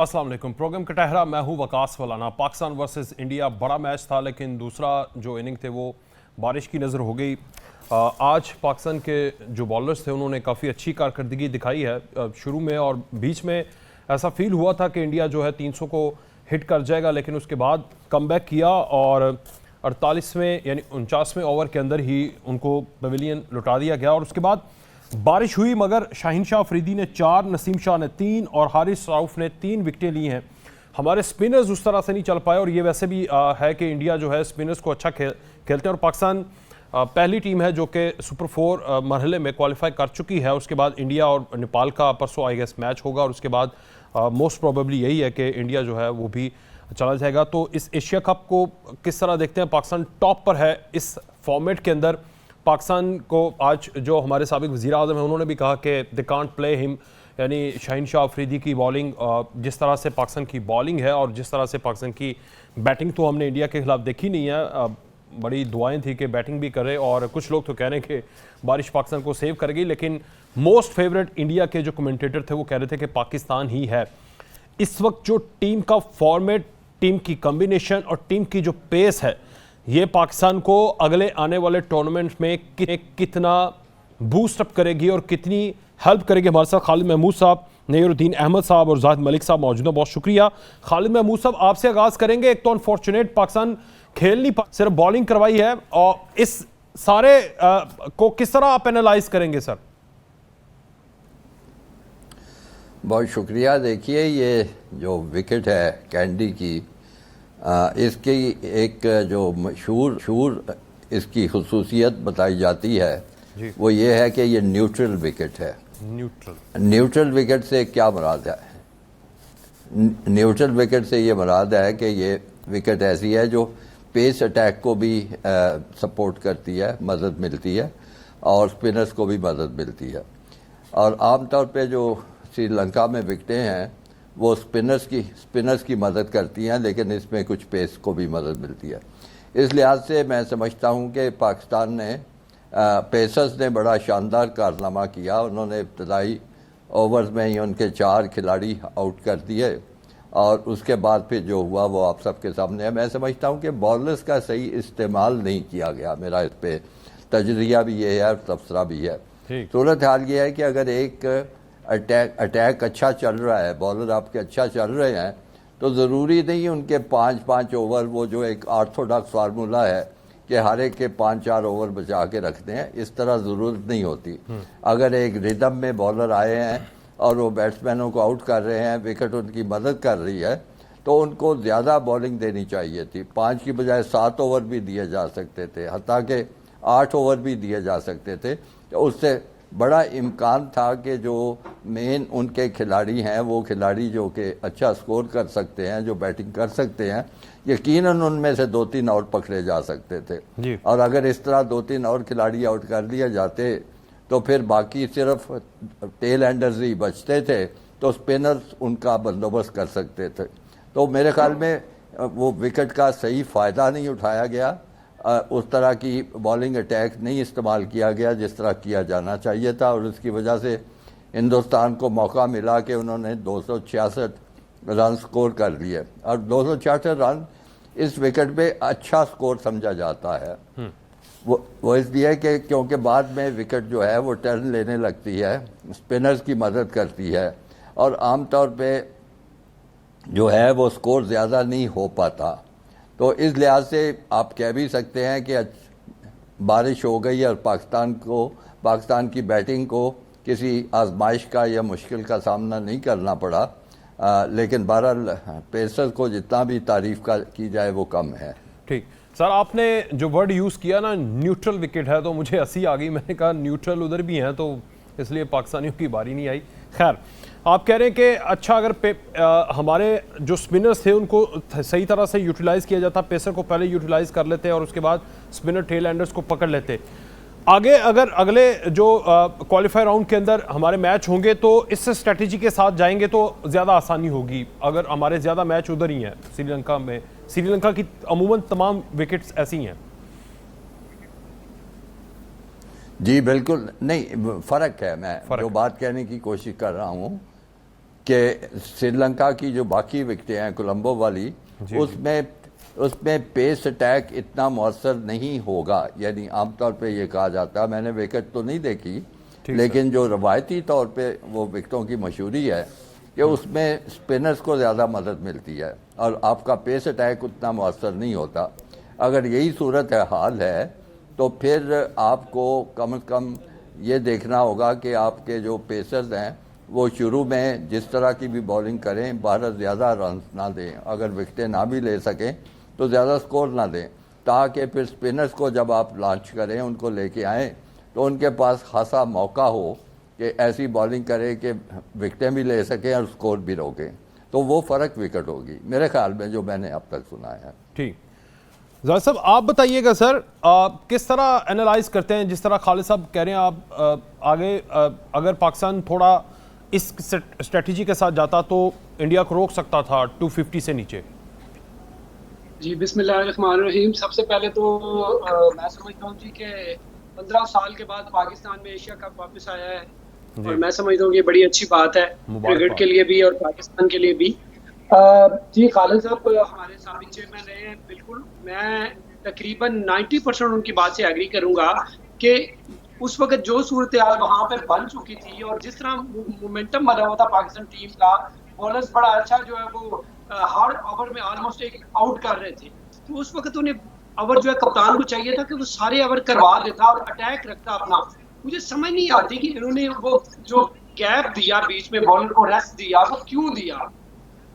अस्सलाम वालेकुम। प्रोग्राम कटहरा, मैं हूं वकास वलाना। पाकिस्तान वर्सेस इंडिया बड़ा मैच था, लेकिन दूसरा जो इनिंग थे वो बारिश की नज़र हो गई। आज पाकिस्तान के जो बॉलर्स थे उन्होंने काफ़ी अच्छी कारकर्दगी दिखाई है। शुरू में और बीच में ऐसा फील हुआ था कि इंडिया जो है 300 को हिट कर जाएगा, लेकिन उसके बाद कमबैक किया और 48वें यानी 49वें ओवर के अंदर ही उनको पवेलियन लुटा दिया गया। और उसके बाद बारिश हुई, मगर शाहीन शाह अफरीदी ने 4, नसीम शाह ने 3 और हारिस राउफ ने 3 विकेटें ली हैं। हमारे स्पिनर्स उस तरह से नहीं चल पाए, और ये वैसे भी है कि इंडिया जो है स्पिनर्स को अच्छा खेलते हैं। और पाकिस्तान पहली टीम है जो कि सुपर 4 मरहले में क्वालिफाई कर चुकी है। उसके बाद इंडिया और नेपाल का परसों आई गेस मैच होगा, और उसके बाद मोस्ट प्रोबेबली यही है कि इंडिया जो है वो भी चला जाएगा। तो इस एशिया कप को किस तरह देखते हैं? पाकिस्तान टॉप पर है इस फॉर्मेट के अंदर। पाकिस्तान को आज जो हमारे साबिक वज़ीर आज़म हैं उन्होंने भी कहा कि दे कांट प्ले हिम, यानी शाहीन शाह अफरीदी की बॉलिंग, जिस तरह से पाकिस्तान की बॉलिंग है और जिस तरह से पाकिस्तान की बैटिंग तो हमने इंडिया के खिलाफ देखी नहीं है। बड़ी दुआएं थी कि बैटिंग भी करे, और कुछ लोग तो कह रहे हैं कि बारिश पाकिस्तान को सेव करेगी, लेकिन मोस्ट फेवरेट इंडिया के जो कमेंटेटर थे वो कह रहे थे कि पाकिस्तान ही है। इस वक्त जो टीम का फॉर्मेट, टीम की कम्बिनेशन और टीम की जो पेस है, ये पाकिस्तान को अगले आने वाले टूर्नामेंट में कितना बूस्ट अप करेगी और कितनी हेल्प करेगी। हमारे साथ खालिद महमूद साहब, नईरुद्दीन अहमद साहब और जाहिद मलिक साहब मौजूद हैं। बहुत शुक्रिया। खालिद महमूद साहब, आपसे आगाज़ करेंगे। एक तो अनफॉर्चुनेट पाकिस्तान खेल नहीं पा, सिर्फ बॉलिंग करवाई है, और इस सारे को किस तरह आप एनालाइज करेंगे सर? बहुत शुक्रिया। देखिए, ये जो विकेट है कैंडी की, इसकी एक जो मशहूर इसकी खुसूसियत बताई जाती है वो ये है कि ये न्यूट्रल विकेट है। न्यूट्रल विकेट से क्या मुराद है? न्यूट्रल विकेट से ये मुराद है कि ये विकेट ऐसी है जो पेस अटैक को भी सपोर्ट करती है, मदद मिलती है, और स्पिनर्स को भी मदद मिलती है। और आमतौर पे जो श्रीलंका में विकेटें हैं वो स्पिनर्स की मदद करती हैं, लेकिन इसमें कुछ पेस को भी मदद मिलती है। इस लिहाज से मैं समझता हूं कि पाकिस्तान ने पेसर्स ने बड़ा शानदार कारनामा किया। उन्होंने इब्तदाई ओवर्स में ही उनके 4 खिलाड़ी आउट कर दिए, और उसके बाद फिर जो हुआ वो आप सबके सामने है। मैं समझता हूं कि बॉलर्स का सही इस्तेमाल नहीं किया गया। मेरा इस पर तजरिया भी ये है और तबसरा भी है। सूरत हाल ये है कि अगर एक अटैक अच्छा चल रहा है, बॉलर आपके अच्छा चल रहे हैं, तो ज़रूरी नहीं उनके 5-5 ओवर, वो जो एक ऑर्थोडॉक्स फार्मूला है कि हर एक के 5-4 ओवर बचा के रखते हैं, इस तरह ज़रूरत नहीं होती। अगर एक रिदम में बॉलर आए हैं और वो बैट्समैनों को आउट कर रहे हैं, विकेट उनकी मदद कर रही है, तो उनको ज़्यादा बॉलिंग देनी चाहिए थी। 5 की बजाय 7 ओवर भी दिए जा सकते थे, हत्ता कि 8 ओवर भी दिए जा सकते थे। तो उससे बड़ा इम्कान था कि जो मेन उनके खिलाड़ी हैं, वो खिलाड़ी जो कि अच्छा स्कोर कर सकते हैं, जो बैटिंग कर सकते हैं, यकीनन उनमें से 2-3 और पकड़े जा सकते थे। और अगर इस तरह 2-3 और खिलाड़ी आउट कर दिए जाते तो फिर बाकी सिर्फ टेल एंडर्स ही बचते थे, तो स्पिनर्स उनका बंदोबस्त कर सकते थे। तो मेरे ख्याल में वो विकेट का सही फ़ायदा नहीं उठाया गया, उस तरह की बॉलिंग अटैक नहीं इस्तेमाल किया गया जिस तरह किया जाना चाहिए था, और उसकी वजह से हिंदुस्तान को मौका मिला कि उन्होंने 266 रन स्कोर कर लिए। और 266 रन इस विकेट पे अच्छा स्कोर समझा जाता है। वो इसलिए कि क्योंकि बाद में विकेट जो है वो टर्न लेने लगती है, स्पिनर्स की मदद करती है, और आमतौर पे जो है वो स्कोर ज़्यादा नहीं हो पाता। तो इस लिहाज से आप कह भी सकते हैं कि बारिश हो गई और पाकिस्तान की बैटिंग को किसी आजमाइश का या मुश्किल का सामना नहीं करना पड़ा। लेकिन बहरहाल पेसर्स को जितना भी तारीफ की जाए वो कम है। ठीक सर, आपने जो वर्ड यूज़ किया ना, न्यूट्रल विकेट है, तो मुझे हंसी आ गई। मैंने कहा न्यूट्रल उधर भी हैं, तो इसलिए पाकिस्तानियों की बारी नहीं आई। खैर, आप कह रहे हैं कि अच्छा अगर हमारे जो स्पिनर्स थे उनको सही तरह से यूटिलाइज़ किया जाता, पेसर को पहले यूटिलाइज़ कर लेते और उसके बाद स्पिनर टेल एंडर्स को पकड़ लेते, आगे अगर अगले जो क्वालिफाई राउंड के अंदर हमारे मैच होंगे तो इस स्ट्रेटजी के साथ जाएंगे तो ज़्यादा आसानी होगी। अगर हमारे ज़्यादा मैच उधर ही हैं श्रीलंका में, श्रीलंका की अमूमन तमाम विकेट्स ऐसी हैं। जी बिल्कुल नहीं, फ़र्क है। मैं जो बात कहने की कोशिश कर रहा हूँ कि श्रीलंका की जो बाकी विकेटें हैं कोलंबो वाली, उसमें पेस अटैक इतना मौसर नहीं होगा, यानी आमतौर पे ये कहा जाता है। मैंने विकेट तो नहीं देखी, लेकिन जो रवायती तौर पे वो विकेटों की मशहूरी है कि उसमें स्पिनर्स को ज़्यादा मदद मिलती है और आपका पेस अटैक उतना मौसर नहीं होता। अगर यही सूरत हाल है तो फिर आपको कम से कम ये देखना होगा कि आपके जो पेसर्स हैं वो शुरू में जिस तरह की भी बॉलिंग करें, भारत ज़्यादा रन ना दें, अगर विकेटें ना भी ले सकें तो ज़्यादा स्कोर ना दें, ताकि फिर स्पिनर्स को जब आप लॉन्च करें, उनको लेके आएँ, तो उनके पास खासा मौका हो कि ऐसी बॉलिंग करें कि विकेटें भी ले सकें और स्कोर भी रोकें। तो वो फ़र्क विकेट होगी मेरे ख्याल में, जो मैंने अब तक सुना है। ठीक, ज़ाहिर साहब आप बताइएगा सर, किस तरह एनालाइज करते हैं, जिस तरह खालिद साहब कह रहे हैं आप आगे अगर पाकिस्तान थोड़ा इस स्ट्रेटजी के साथ जाता तो इंडिया को रोक सकता था 250 से नीचे। जी बिस्मिल्लाहिर्रहमानिर्रहीम। सबसे पहले तो मैं समझता हूँ जी कि 15 साल के बाद पाकिस्तान में एशिया कप वापस आया है और मैं समझता हूँ कि बड़ी अच्छी बात है क्रिकेट के लिए भी और पाकिस्तान के लिए भी। जी खालिद साहब हमारे साबिक चेयरमैन रहे हैं, बिल्कुल मैं तकरीबन 90% उनकी बात से एग्री करूंगा कि उस वक्त जो सूरत हाल वहाँ पे बन चुकी थी और जिस तरह मोमेंटम बना हुआ था पाकिस्तान टीम का, बॉलर्स बड़ा अच्छा जो है वो हर ओवर में ऑलमोस्ट एक आउट कर रहे थे, तो उस वक्त उन्हें ओवर जो है कप्तान को चाहिए था कि वो सारे ओवर करवा देता और अटैक रखता अपना। मुझे समझ नहीं आती कि इन्होंने वो जो गैप दिया बीच में, बॉलर को रेस्ट दिया, वो क्यों दिया।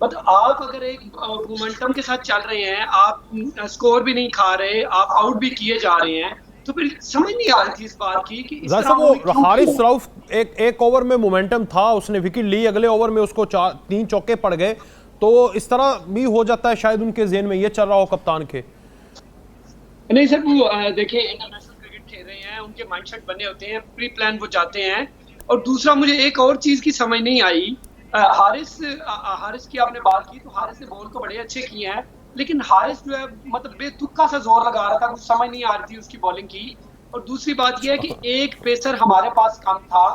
बट आप अगर एक मोमेंटम के साथ चल रहे हैं, आप स्कोर भी नहीं खा रहे, आप आउट भी किए जा रहे हैं, तो फिर समझ नहीं आ रही थी इस बात की कि इस तरह वो हारिस रऊफ एक ओवर में मोमेंटम था, उसने विकेट ली, अगले ओवर में उसको 3 चौके पड़ गए, तो इस तरह भी हो जाता है शायद उनके ज़हन में ये चल रहा हो कप्तान के। नहीं सर, वो देखिए इंटरनेशनल क्रिकेट खेल रहे हैं, उनके माइंडसेट बने होते हैं, प्री प्लान वो जाते हैं। और दूसरा मुझे एक और चीज की समझ नहीं आई, हारिस की आपने बात की, तो हारिस ने बॉल तो बड़े अच्छे किए हैं, लेकिन हारिस जो है मतलब बेतुका सा जोर लगा रहा था, कुछ समझ नहीं आ रही थी उसकी बॉलिंग की। और दूसरी बात यह है कि एक पेसर हमारे पास कम था,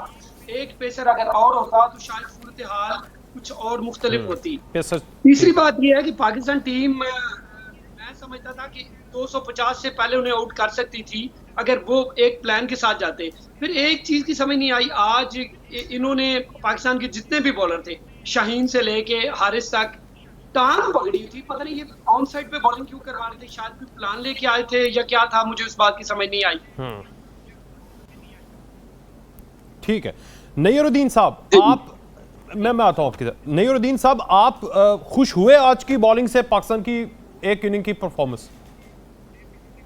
एक पेसर अगर और होता तो शायद सूरत हाल कुछ और मुख्तलिफ होती। तीसरी बात यह है कि पाकिस्तान टीम मैं समझता था कि 250 से पहले उन्हें आउट कर सकती थी अगर वो एक प्लान के साथ जाते। फिर एक चीज की समझ नहीं आई, आज इन्होंने पाकिस्तान के जितने भी बॉलर थे, शाहीन से लेके हारिस तक, टांग पकड़ी थी, पता नहीं ये ऑन साइड पे बॉलिंग क्यों करवा रहे थे, शायद कोई प्लान लेके आए थे या क्या था, मुझे उस बात की समझ नहीं आई। ठीक है, नईरुद्दीन साहब आप, मैं आता हूँ आपके साथ। नईरुद्दीन साहब आप खुश हुए आज की बॉलिंग से, पाकिस्तान की एक इनिंग की परफॉर्मेंस?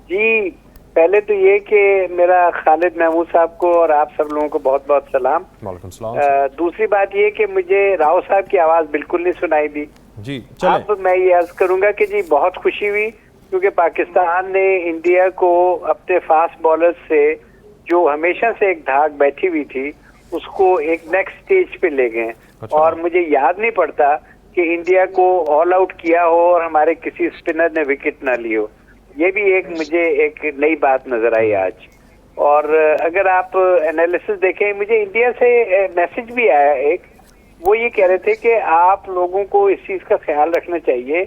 जी पहले तो ये कि मेरा खालिद महमूद साहब को और आप सब लोगों को बहुत बहुत सलाम। वालेकुम सलाम। दूसरी बात ये कि मुझे राव साहब की आवाज बिल्कुल नहीं सुनाई दी जी। अब मैं ये अर्ज करूंगा कि जी बहुत खुशी हुई क्योंकि पाकिस्तान ने इंडिया को अपने फास्ट बॉलर्स से जो हमेशा से एक धाक बैठी हुई थी उसको एक नेक्स्ट स्टेज पे ले गए। और मुझे याद नहीं पड़ता कि इंडिया को ऑल आउट किया हो और हमारे किसी स्पिनर ने विकेट ना ली हो। ये भी एक मुझे एक नई बात नजर आई आज। और अगर आप एनालिसिस देखें, मुझे इंडिया से मैसेज भी आया एक, वो ये कह रहे थे कि आप लोगों को इस चीज का ख्याल रखना चाहिए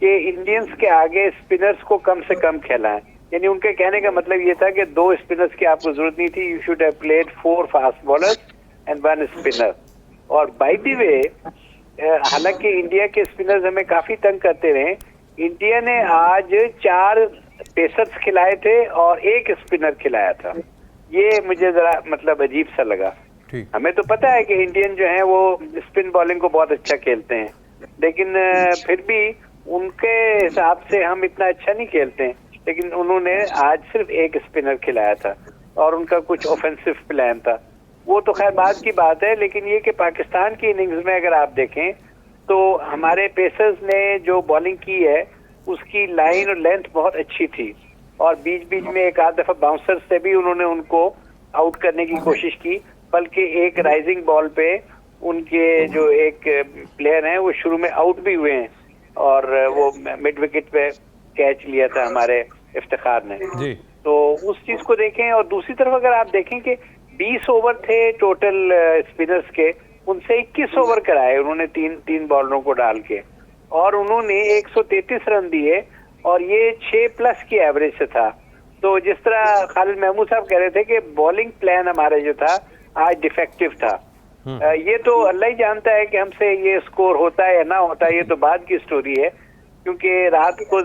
कि इंडियंस के आगे स्पिनर्स को कम से कम खेलाएं। यानी उनके कहने का मतलब ये था कि 2 स्पिनर्स की आपको जरूरत नहीं थी, you should have played 4 fast bowlers and 1 spinner. और बाय द वे हालांकि इंडिया के स्पिनर्स हमें काफी तंग करते रहे, इंडिया ने आज 4 पेसर्स खिलाए थे और 1 स्पिनर खिलाया था। ये मुझे जरा मतलब अजीब सा लगा। हमें तो पता है कि इंडियन जो है वो स्पिन बॉलिंग को बहुत अच्छा खेलते हैं, लेकिन फिर भी उनके हिसाब से हम इतना अच्छा नहीं खेलते हैं। लेकिन उन्होंने आज सिर्फ 1 स्पिनर खिलाया था और उनका कुछ ऑफेंसिव प्लान था। वो तो खैर बाद की बात है, लेकिन ये कि पाकिस्तान की इनिंग्स में अगर आप देखें तो हमारे पेसर्स ने जो बॉलिंग की है उसकी लाइन और लेंथ बहुत अच्छी थी और बीच बीच में एक आध दफा बाउंसर से भी उन्होंने उनको आउट करने की कोशिश की। बल्कि एक राइजिंग बॉल पे उनके जो एक प्लेयर हैं वो शुरू में आउट भी हुए हैं और वो मिड विकेट पे कैच लिया था हमारे इफ्तिखार ने जी। तो उस चीज को देखें। और दूसरी तरफ अगर आप देखें कि 20 ओवर थे टोटल स्पिनर्स के, उनसे 21 ओवर कराए उन्होंने, तीन बॉलरों को डाल के, और उन्होंने 133 रन दिए, और ये 6+ की एवरेज से था। तो जिस तरह खालिद महमूद साहब कह रहे थे कि बॉलिंग प्लान हमारा जो था आज डिफेक्टिव था, ये तो अल्लाह ही जानता है कि हमसे ये स्कोर होता है या ना होता है, ये तो बाद की स्टोरी है, क्योंकि रात को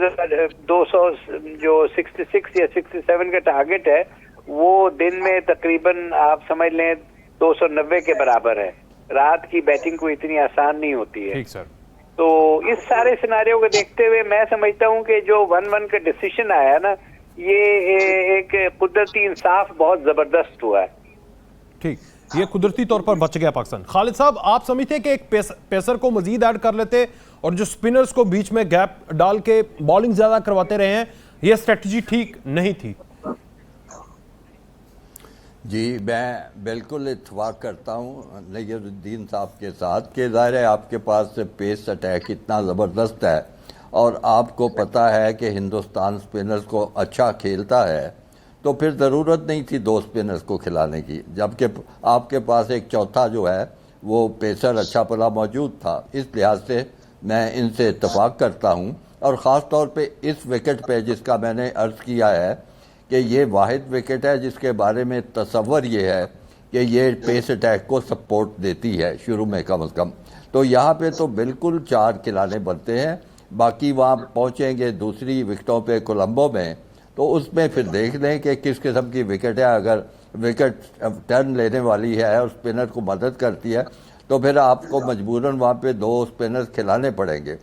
200 जो 66 या 67 का टारगेट है वो दिन में तकरीबन आप समझ लें 290 के बराबर है। रात की बैटिंग को इतनी आसान नहीं होती है। ठीक सर। तो इस सारे सिनारियों को देखते हुए मैं समझता हूं कि जो 1-1 का डिसीजन आया ना, ये एक कुदरती इंसाफ बहुत जबरदस्त हुआ है। ठीक, ये कुदरती तौर पर बच गया पाकिस्तान। खालिद साहब, आप समझते हैं कि एक पेसर को मजीद ऐड कर लेते और जो स्पिनर्स को बीच में गैप डाल के बॉलिंग ज्यादा करवाते रहे हैं, ये स्ट्रेटजी ठीक नहीं थी? जी, मैं बिल्कुल इत्तेफाक करता हूँ नज़रुद्दीन साहब के साथ कि ज़ाहिर है आपके पास पेस अटैक इतना ज़बरदस्त है और आपको पता है कि हिंदुस्तान स्पिनर्स को अच्छा खेलता है, तो फिर ज़रूरत नहीं थी 2 स्पिनर्स को खिलाने की, जबकि आपके पास एक चौथा जो है वो पेसर अच्छा भला मौजूद था। इस लिहाज से मैं इनसे इत्तेफाक करता हूँ, और ख़ास तौर पे इस विकेट पे जिसका मैंने अर्ज़ किया है कि ये वाहिद विकेट है जिसके बारे में तसव्वुर ये है कि ये पेस अटैक को सपोर्ट देती है शुरू में कम से कम। तो यहाँ पे तो बिल्कुल 4 खिलाने बनते हैं, बाकी वहाँ पहुँचेंगे दूसरी विकेटों पे कोलंबो में, तो उसमें फिर देख लें कि किस किस्म की विकेट है। अगर विकेट टर्न लेने वाली है और स्पिनर को मदद करती है तो फिर आपको मजबूरन वहाँ पे 2 स्पिनर्स खिलाने पड़ेंगे।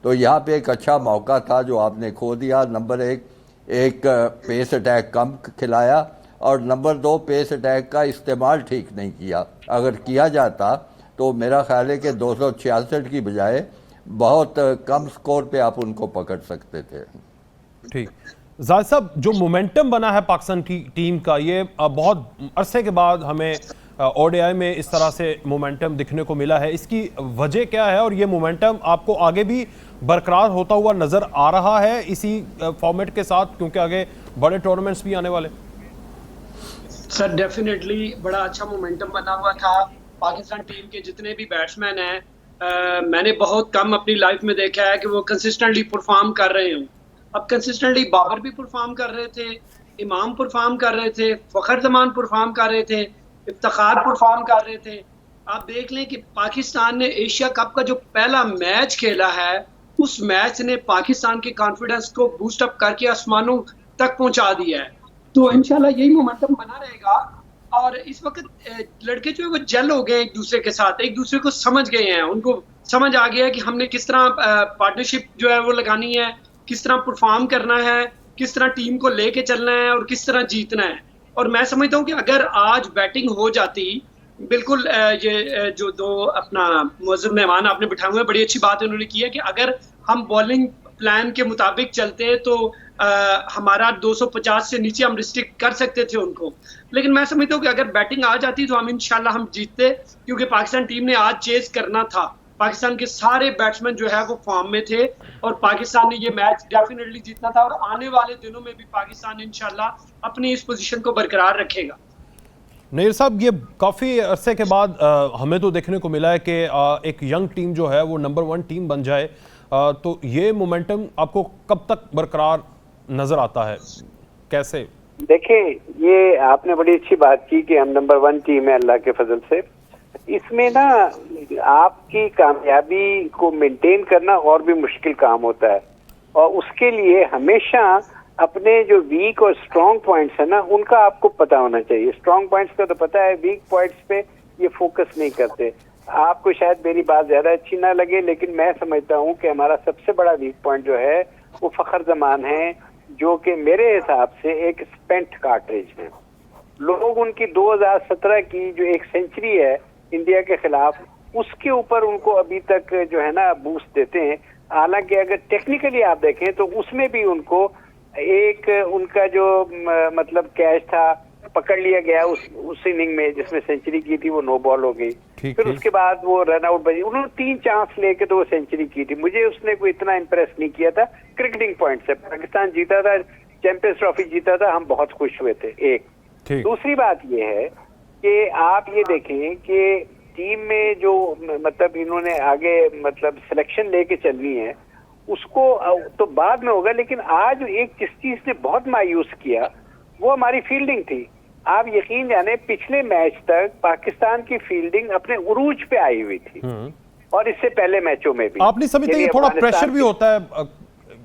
तो यहाँ पे एक अच्छा मौका था जो आपने खो दिया। नंबर एक पेस अटैक कम खिलाया, और नंबर 2 पेस अटैक का इस्तेमाल ठीक नहीं किया। अगर किया जाता तो मेरा ख्याल है कि 266 की बजाय बहुत कम स्कोर पे आप उनको पकड़ सकते थे। ठीक, जाहिद साहब, जो मोमेंटम बना है पाकिस्तान की टीम का, ये बहुत अरसे के बाद हमें ओडीआई में इस तरह से मोमेंटम दिखने को मिला है, इसकी वजह क्या है और ये मोमेंटम आपको आगे भी बरकरार होता हुआ नजर आ रहा है इसी फॉर्मेट के साथ, क्योंकि आगे बड़े टूर्नामेंट्स भी आने वाले? सर डेफिनेटली बड़ा अच्छा मोमेंटम बना हुआ था। पाकिस्तान टीम के जितने भी बैट्समैन हैं, मैंने बहुत कम अपनी लाइफ में देखा है कि वो कंसिस्टेंटली परफॉर्म कर रहे हों। अब कंसिस्टेंटली बाबर भी परफॉर्म कर रहे थे, इमाम परफॉर्म कर रहे थे, फखर जमान परफॉर्म कर रहे थे, इफ्तिखार परफॉर्म कर रहे थे। आप देख लें कि पाकिस्तान ने एशिया कप का जो पहला मैच खेला है, उस मैच ने पाकिस्तान के कॉन्फिडेंस को बूस्ट अप करके आसमानों तक पहुंचा दिया है। तो इंशाल्लाह यही मोमेंटम बना रहेगा। और इस वक्त लड़के जो है वो जेल हो गए एक दूसरे के साथ, एक दूसरे को समझ गए हैं, उनको समझ आ गया है कि हमने किस तरह पार्टनरशिप जो है वो लगानी है, किस तरह परफॉर्म करना है, किस तरह टीम को लेके चलना है और किस तरह जीतना है। और मैं समझता हूँ कि अगर आज बैटिंग हो जाती, बिल्कुल ये जो 2 अपना मुअज़्ज़िज़ मेहमान आपने बिठाए हुए, बड़ी अच्छी बात उन्होंने की है कि अगर हम बॉलिंग प्लान के मुताबिक चलते तो हमारा 250 से नीचे हम रिस्ट्रिक्ट कर सकते थे उनको। लेकिन मैं समझता हूँ कि अगर बैटिंग आ जाती तो हम इंशाल्लाह हम जीतते, क्योंकि पाकिस्तान टीम ने आज चेज करना था। पाकिस्तान के सारे बैट्समैन जो है वो फॉर्म में थे और पाकिस्तान ने ये मैच डेफिनेटली जीतना था, और आने वाले दिनों में भी पाकिस्तान इंशाल्लाह अपनी इस पोजीशन को बरकरार रखेगा। नईर साहब, ये काफ़ी अरसे के बाद हमें तो देखने को मिला है कि एक यंग टीम जो है वो नंबर 1 टीम बन जाए, तो ये मोमेंटम आपको कब तक बरकरार नजर आता है, कैसे? देखिए, ये आपने बड़ी अच्छी बात की कि हम नंबर 1 टीम है अल्लाह के फजल से। इसमें ना आपकी कामयाबी को मेंटेन करना और भी मुश्किल काम होता है, और उसके लिए हमेशा अपने जो वीक और स्ट्रॉन्ग पॉइंट्स है ना, उनका आपको पता होना चाहिए। स्ट्रॉन्ग पॉइंट्स का तो पता है, वीक पॉइंट्स पे ये फोकस नहीं करते। आपको शायद मेरी बात ज्यादा अच्छी ना लगे, लेकिन मैं समझता हूँ कि हमारा सबसे बड़ा वीक पॉइंट जो है वो फखर जमान है, जो कि मेरे हिसाब से एक स्पेंट कार्ट्रिज है। लोग उनकी 2017 की जो एक सेंचुरी है इंडिया के खिलाफ, उसके ऊपर उनको अभी तक जो है ना बूस्ट देते हैं। हालांकि अगर टेक्निकली आप देखें तो उसमें भी उनको एक उनका जो मतलब कैच था पकड़ लिया गया उस इनिंग में जिसमें सेंचुरी की थी, वो नो बॉल हो गई। फिर उसके बाद वो रन आउट बची, उन्होंने 3 चांस लेके तो वो सेंचुरी की थी। मुझे उसने कोई इतना इम्प्रेस नहीं किया था क्रिकेटिंग पॉइंट से। पाकिस्तान जीता था, चैंपियंस ट्रॉफी जीता था, हम बहुत खुश हुए थे। एक दूसरी बात ये है कि आप ये देखें कि टीम में जो मतलब इन्होंने आगे मतलब सिलेक्शन लेके चलनी है उसको तो बाद में होगा, लेकिन आज एक जिस चीज ने बहुत मायूस किया वो हमारी फील्डिंग थी। आप यकीन जाने पिछले मैच तक पाकिस्तान की फील्डिंग अपने उरूज पे आई हुई थी और इससे पहले मैचों में भी। आप नहीं समझते ये थोड़ा प्रेशर भी होता है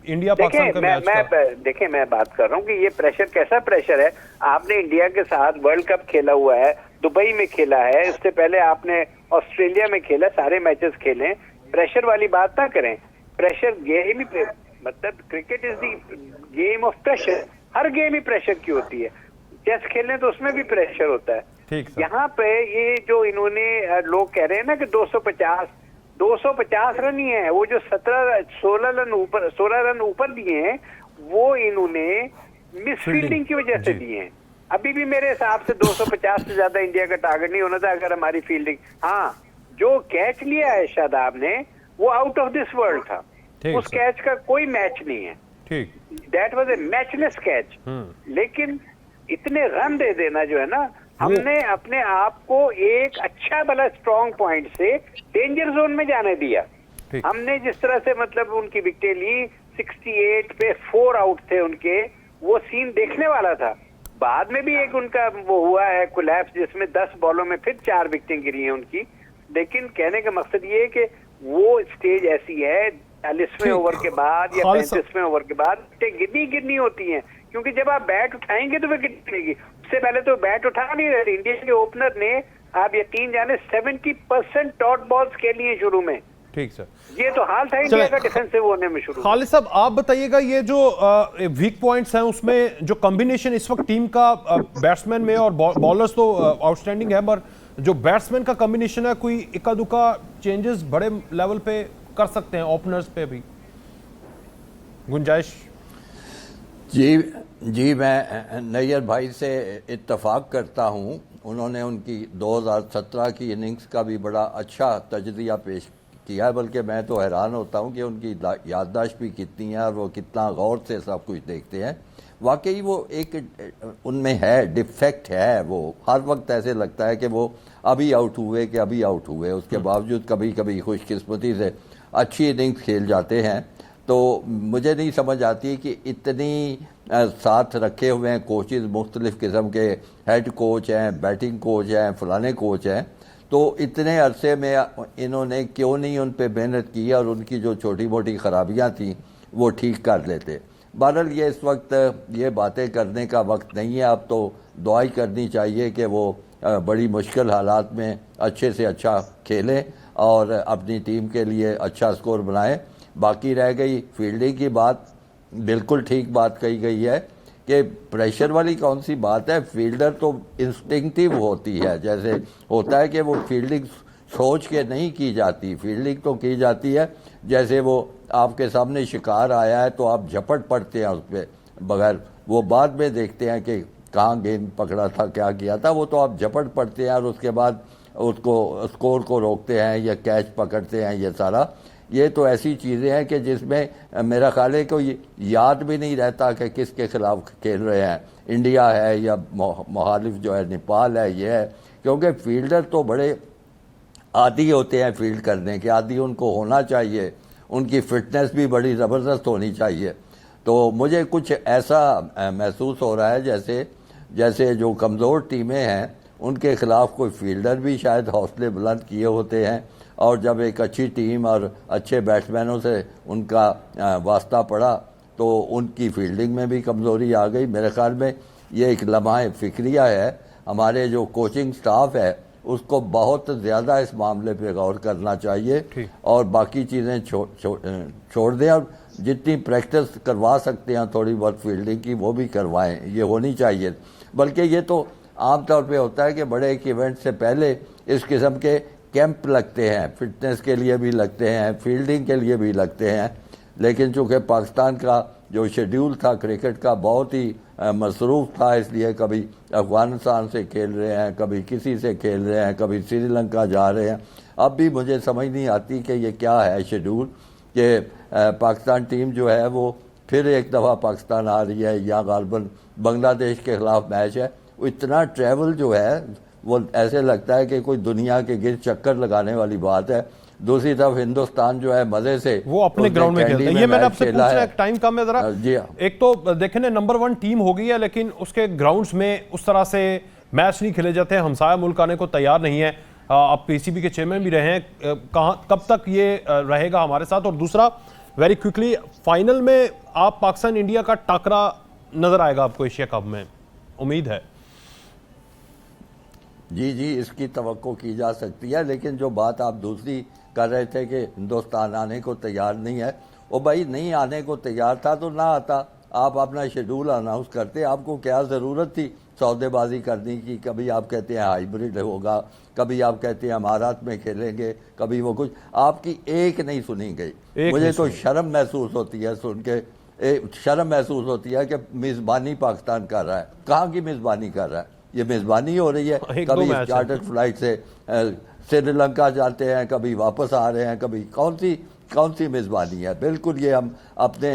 इंडिया पाकिस्तान का मैच का? देखिए मैं बात कर रहा हूँ कि ये प्रेशर कैसा प्रेशर है। आपने इंडिया के साथ वर्ल्ड कप खेला हुआ है, दुबई में खेला है, इससे पहले आपने ऑस्ट्रेलिया में खेला, सारे मैचेस खेले। प्रेशर वाली बात ना करें। प्रेशर गेम ही मतलब cricket is the game of pressure. Her game he pressure की होती है। चेस खेलने तो उसमें भी प्रेशर होता है। ठीक सर। यहाँ पे ये जो इन्होंने लोग कह रहे हैं ना कि 250 रन ही है, वो जो 16 रन ऊपर दिए हैं वो इन्होंने मिस फील्डिंग की वजह से दिए हैं। अभी भी मेरे हिसाब से 250 से ज्यादा इंडिया का टारगेट नहीं होना था अगर हमारी फील्डिंग। हाँ, जो कैच लिया है शादाब ने वो आउट ऑफ दिस वर्ल्ड था। उस कैच का कोई मैच नहीं है। ठीक, that was a matchless catch. लेकिन इतने रन दे देना जो है ना, हमने अपने आप को एक अच्छा भला स्ट्रॉन्ग पॉइंट से डेंजर जोन में जाने दिया। हमने जिस तरह से मतलब उनकी विकेटें ली, 68 पे 4 आउट थे उनके, वो सीन देखने वाला था। बाद में भी एक उनका वो हुआ है कोलैप्स जिसमें 10 बॉलों में फिर 4 विकेटें गिरी हैं उनकी। लेकिन कहने का मकसद ये है कि वो स्टेज ऐसी है 40वें ओवर के बाद या 35वें ओवर के बाद गिरनी होती हैं, क्योंकि जब आप बैट उठाएंगे तो विकेट गिरेगी। उससे पहले तो बैट उठा नहीं रहे। इंडिया के ओपनर ने आप यकीन जाने 70% डॉट बॉल्स खेली हैं शुरू में। ठीक सर, ये तो हाल था इंडिया का डिफेंसिव होने में शुरू। खालिद साहब आप बताइएगा ये जो वीक पॉइंट्स हैं उसमें जो कॉम्बिनेशन इस वक्त टीम का बैट्समैन में और बॉलर्स तो आउटस्टैंडिंग है, पर जो बैट्समैन का कॉम्बिनेशन है कोई इक्का दुक्का चेंजेस बड़े लेवल पे कर सकते हैं ओपनर्स पे भी गुंजाइश? जी मैं नैयर भाई से इत्तफाक करता हूं। उन्होंने उनकी 2017 की इनिंग्स का भी बड़ा अच्छा तजरिया पेश किया है, बल्कि मैं तो हैरान होता हूं कि उनकी याददाश्त भी कितनी है और वो कितना गौर से सब कुछ देखते हैं। वाकई वो एक उनमें है, डिफेक्ट है। वो हर वक्त ऐसे लगता है कि वो अभी आउट हुए उसके बावजूद कभी कभी खुशकिस्मती से अच्छी इनिंग्स खेल जाते हैं। तो मुझे नहीं समझ आती कि इतनी साथ रखे हुए हैं कोचेज़, मुख्तलिफ़ किस्म के हेड कोच हैं, बैटिंग कोच हैं, फलाने कोच हैं, तो इतने अरसे में इन्होंने क्यों नहीं उन पर मेहनत की और उनकी जो छोटी मोटी ख़राबियाँ थी वो ठीक कर लेते। बहरहाल ये इस वक्त ये बातें करने का वक्त नहीं है। अब तो दुआई करनी चाहिए कि वो बड़ी मुश्किल हालात में अच्छे से अच्छा खेलें और अपनी टीम के लिए अच्छा स्कोर बनाएं। बाकी रह गई फील्डिंग की बात, बिल्कुल ठीक बात कही गई है कि प्रेशर वाली कौन सी बात है। फील्डर तो इंस्टिंक्टिव होती है, जैसे होता है कि वो फील्डिंग सोच के नहीं की जाती, फील्डिंग तो की जाती है जैसे वो आपके सामने शिकार आया है तो आप झपट पड़ते हैं उस पर, बगैर वो बाद में देखते हैं कि कहाँ गेंद पकड़ा था, क्या किया था, वो तो आप झपट पड़ते हैं और उसके बाद उसको स्कोर को रोकते हैं या कैच पकड़ते हैं। ये सारा ये तो ऐसी चीज़ें हैं कि जिसमें मेरा ख्याल है कि याद भी नहीं रहता कि किसके खिलाफ खेल रहे हैं, इंडिया है या मुखालिफ जो है नेपाल है, ये है। क्योंकि फील्डर तो बड़े आदी होते हैं फील्ड करने के, आदी उनको होना चाहिए, उनकी फिटनेस भी बड़ी ज़बरदस्त होनी चाहिए। तो मुझे कुछ ऐसा महसूस हो रहा है जैसे जो कमज़ोर टीमें हैं उनके खिलाफ कोई फील्डर भी शायद हौसले बुलंद किए होते हैं, और जब एक अच्छी टीम और अच्छे बैट्समैनों से उनका वास्ता पड़ा तो उनकी फील्डिंग में भी कमज़ोरी आ गई। मेरे ख्याल में ये एक लम्हा फ़िक्रिया है। हमारे जो कोचिंग स्टाफ है उसको बहुत ज़्यादा इस मामले पे गौर करना चाहिए और बाकी चीज़ें छोड़ दें और जितनी प्रैक्टिस करवा सकते हैं थोड़ी बहुत फील्डिंग की वो भी करवाएं, ये होनी चाहिए। बल्कि ये तो आम तौर पे होता है कि बड़े एक इवेंट से पहले इस किस्म के कैंप लगते हैं, फिटनेस के लिए भी लगते हैं, फील्डिंग के लिए भी लगते हैं। लेकिन चूँकि पाकिस्तान का जो शेड्यूल था क्रिकेट का बहुत ही मसरूफ़ था, इसलिए कभी अफ़गानिस्तान से खेल रहे हैं, कभी किसी से खेल रहे हैं, कभी श्रीलंका जा रहे हैं। अब भी मुझे समझ नहीं आती कि ये क्या है शेड्यूल, कि पाकिस्तान टीम जो है वो फिर एक दफ़ा पाकिस्तान आ रही है या गालबन बांग्लादेश के ख़िलाफ़ मैच है। इतना ट्रैवल जो है वो ऐसे लगता है कि कोई दुनिया के गिर चक्कर लगाने वाली बात है। दूसरी तरफ हिंदुस्तान जो है मजे से वो अपने ग्राउंड में खेलता है। ये मैंने आपसे पूछा है, टाइम कम है जरा। जी एक तो देखें ना, नंबर 1 टीम हो गई है, लेकिन उसके ग्राउंड्स में उस तरह से मैच नहीं खेले जाते हैं। हमसाया मुल्क आने को तैयार नहीं है। आप पीसीबी के चेयरमैन भी रहे हैं, कब तक ये रहेगा हमारे साथ? और दूसरा, वेरी क्विकली, फाइनल में आप पाकिस्तान इंडिया का टाकरा नजर आएगा आपको एशिया कप में, उम्मीद है? जी, इसकी तवक्को की जा सकती है, लेकिन जो बात आप दूसरी कर रहे थे कि हिंदुस्तान आने को तैयार नहीं है, वो भाई नहीं आने को तैयार था तो ना आता, आप अपना शेड्यूल अनाउंस करते। आपको क्या ज़रूरत थी सौदेबाजी करने की? कभी आप कहते हैं हाइब्रिड होगा, कभी आप कहते हैं अमारात में खेलेंगे, कभी वो कुछ, आपकी एक नहीं सुनी गई। मुझे तो शर्म महसूस होती है सुन के, शर्म महसूस होती है कि मेज़बानी पाकिस्तान कर रहा है। कहाँ की मेज़बानी कर रहा है? ये मेज़बानी हो रही है। कभी चार्टर्ड फ्लाइट से श्रीलंका जाते हैं, कभी वापस आ रहे हैं, कभी कौन सी मेज़बानी है? बिल्कुल ये हम अपने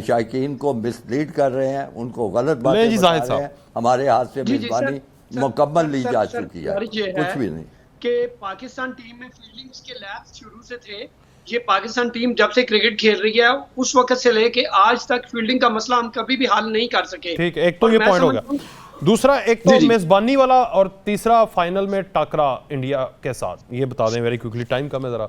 शायकीन को मिसलीड कर रहे हैं, उनको गलत बातें बता रहे हैं। हमारे हाथ से मेज़बानी मुकम्मल ली जा चुकी है, कुछ भी नहीं। कि पाकिस्तान टीम में फील्डिंग्स के लैप्स शुरू से थे। ये पाकिस्तान टीम जब से क्रिकेट खेल रही है उस वक्त से लेके आज तक फील्डिंग का मसला हम कभी भी हल नहीं कर सके। ठीक, एक तो ये पॉइंट हो गया। दूसरा, एक तो मेजबानी वाला, और तीसरा फाइनल में टाकरा इंडिया के साथ, ये बता दें वेरी क्विकली, टाइम कम है जरा।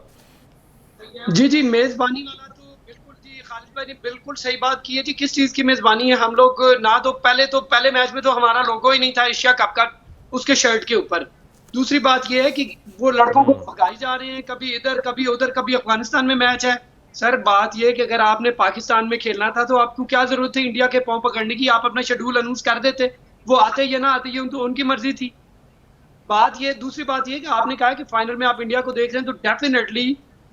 जी, मेजबानी वाला तो बिल्कुल जी, खालिद भाई ने बिल्कुल सही बात की है जी। किस चीज की मेजबानी है? हम लोग ना तो पहले मैच में तो हमारा लोगो ही नहीं था एशिया कप का उसके शर्ट के ऊपर। दूसरी बात ये है कि वो लड़कों को भगाई जा रहे हैं, कभी इधर कभी उधर, कभी अफगानिस्तान में मैच है। सर बात ये है कि अगर आपने पाकिस्तान में खेलना था तो आपको क्या जरूरत थी इंडिया के पांव पकड़ने की? आप अपना शेड्यूल अनाउंस कर देते, वो आते या ना आते ये तो उनकी मर्जी थी। बात ये, दूसरी बात ये कि आपने कहा कि फाइनल में आप इंडिया को देख रहे हैं, तो डेफिनेटली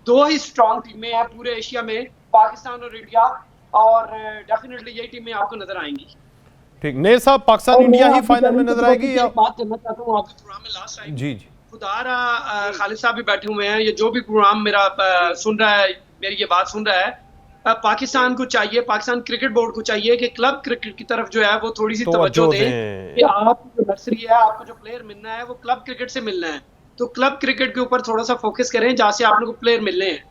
2 ही स्ट्रॉन्ग टीमें हैं पूरे एशिया में, पाकिस्तान और इंडिया, और डेफिनेटली यही टीमें आपको नजर आएंगी। ठीक, नेर साहब, पाकिस्तान इंडिया ही फाइनल में नजर आएगी या? बात करना चाहता हूँ आपके प्रोग्राम में लास्ट टाइम। जी, खुदारा खालिद साहब भी बैठे हुए हैं, ये जो भी प्रोग्राम मेरा सुन रहा है, मेरी ये बात सुन रहा है, पाकिस्तान को चाहिए, पाकिस्तान क्रिकेट बोर्ड को चाहिए कि क्लब क्रिकेट की तरफ जो है वो थोड़ी सी तवज्जो दे कि आपकी जो नर्सरी है, आपको जो प्लेयर मिलना है वो क्लब क्रिकेट से मिलना है, तो क्लब क्रिकेट के ऊपर थोड़ा सा फोकस करें जहाँ से आप लोगों को प्लेयर मिलने हैं।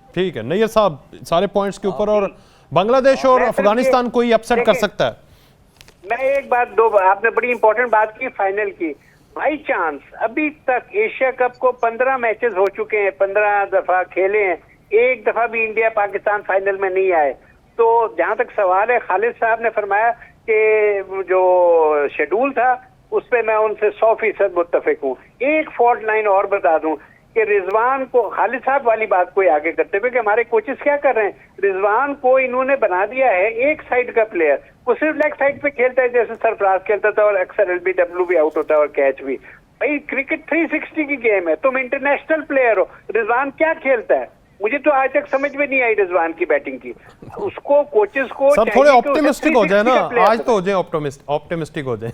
ठीक है नैयर साहब, सारे पॉइंट्स के ऊपर। और बांग्लादेश और अफगानिस्तान को ही अपसेट कर सकता है। मैं एक बात, आपने बड़ी इंपॉर्टेंट बात की फाइनल की। बाई चांस अभी तक एशिया कप को 15 मैचेस हो चुके हैं, 15 दफा खेले हैं, एक दफा भी इंडिया पाकिस्तान फाइनल में नहीं आए। तो जहां तक सवाल है, खालिद साहब ने फरमाया कि जो शेड्यूल था उस पर मैं उनसे 100% मुत्तफिक हूँ। एक फॉल्ट लाइन और बता दूं कि रिजवान को, खालिद साहब वाली बात को आगे करते हुए कि हमारे कोचेस क्या कर रहे हैं, रिजवान को इन्होंने बना दिया है एक साइड का प्लेयर, वो सिर्फ लेग साइड पे खेलता है जैसे सरफराज खेलता था, और अक्सर एलबीडब्ल्यू भी आउट होता है और कैच भी। भाई क्रिकेट 360 की गेम है, तुम इंटरनेशनल प्लेयर हो। रिजवान क्या खेलता है? मुझे तो आज तक समझ में नहीं आई रिजवान की बैटिंग की। उसको कोचेस को सब थोड़े ऑप्टिमिस्टिक हो जाए ना, आज तो हो जाए ऑप्टिमिस्टिक हो जाए।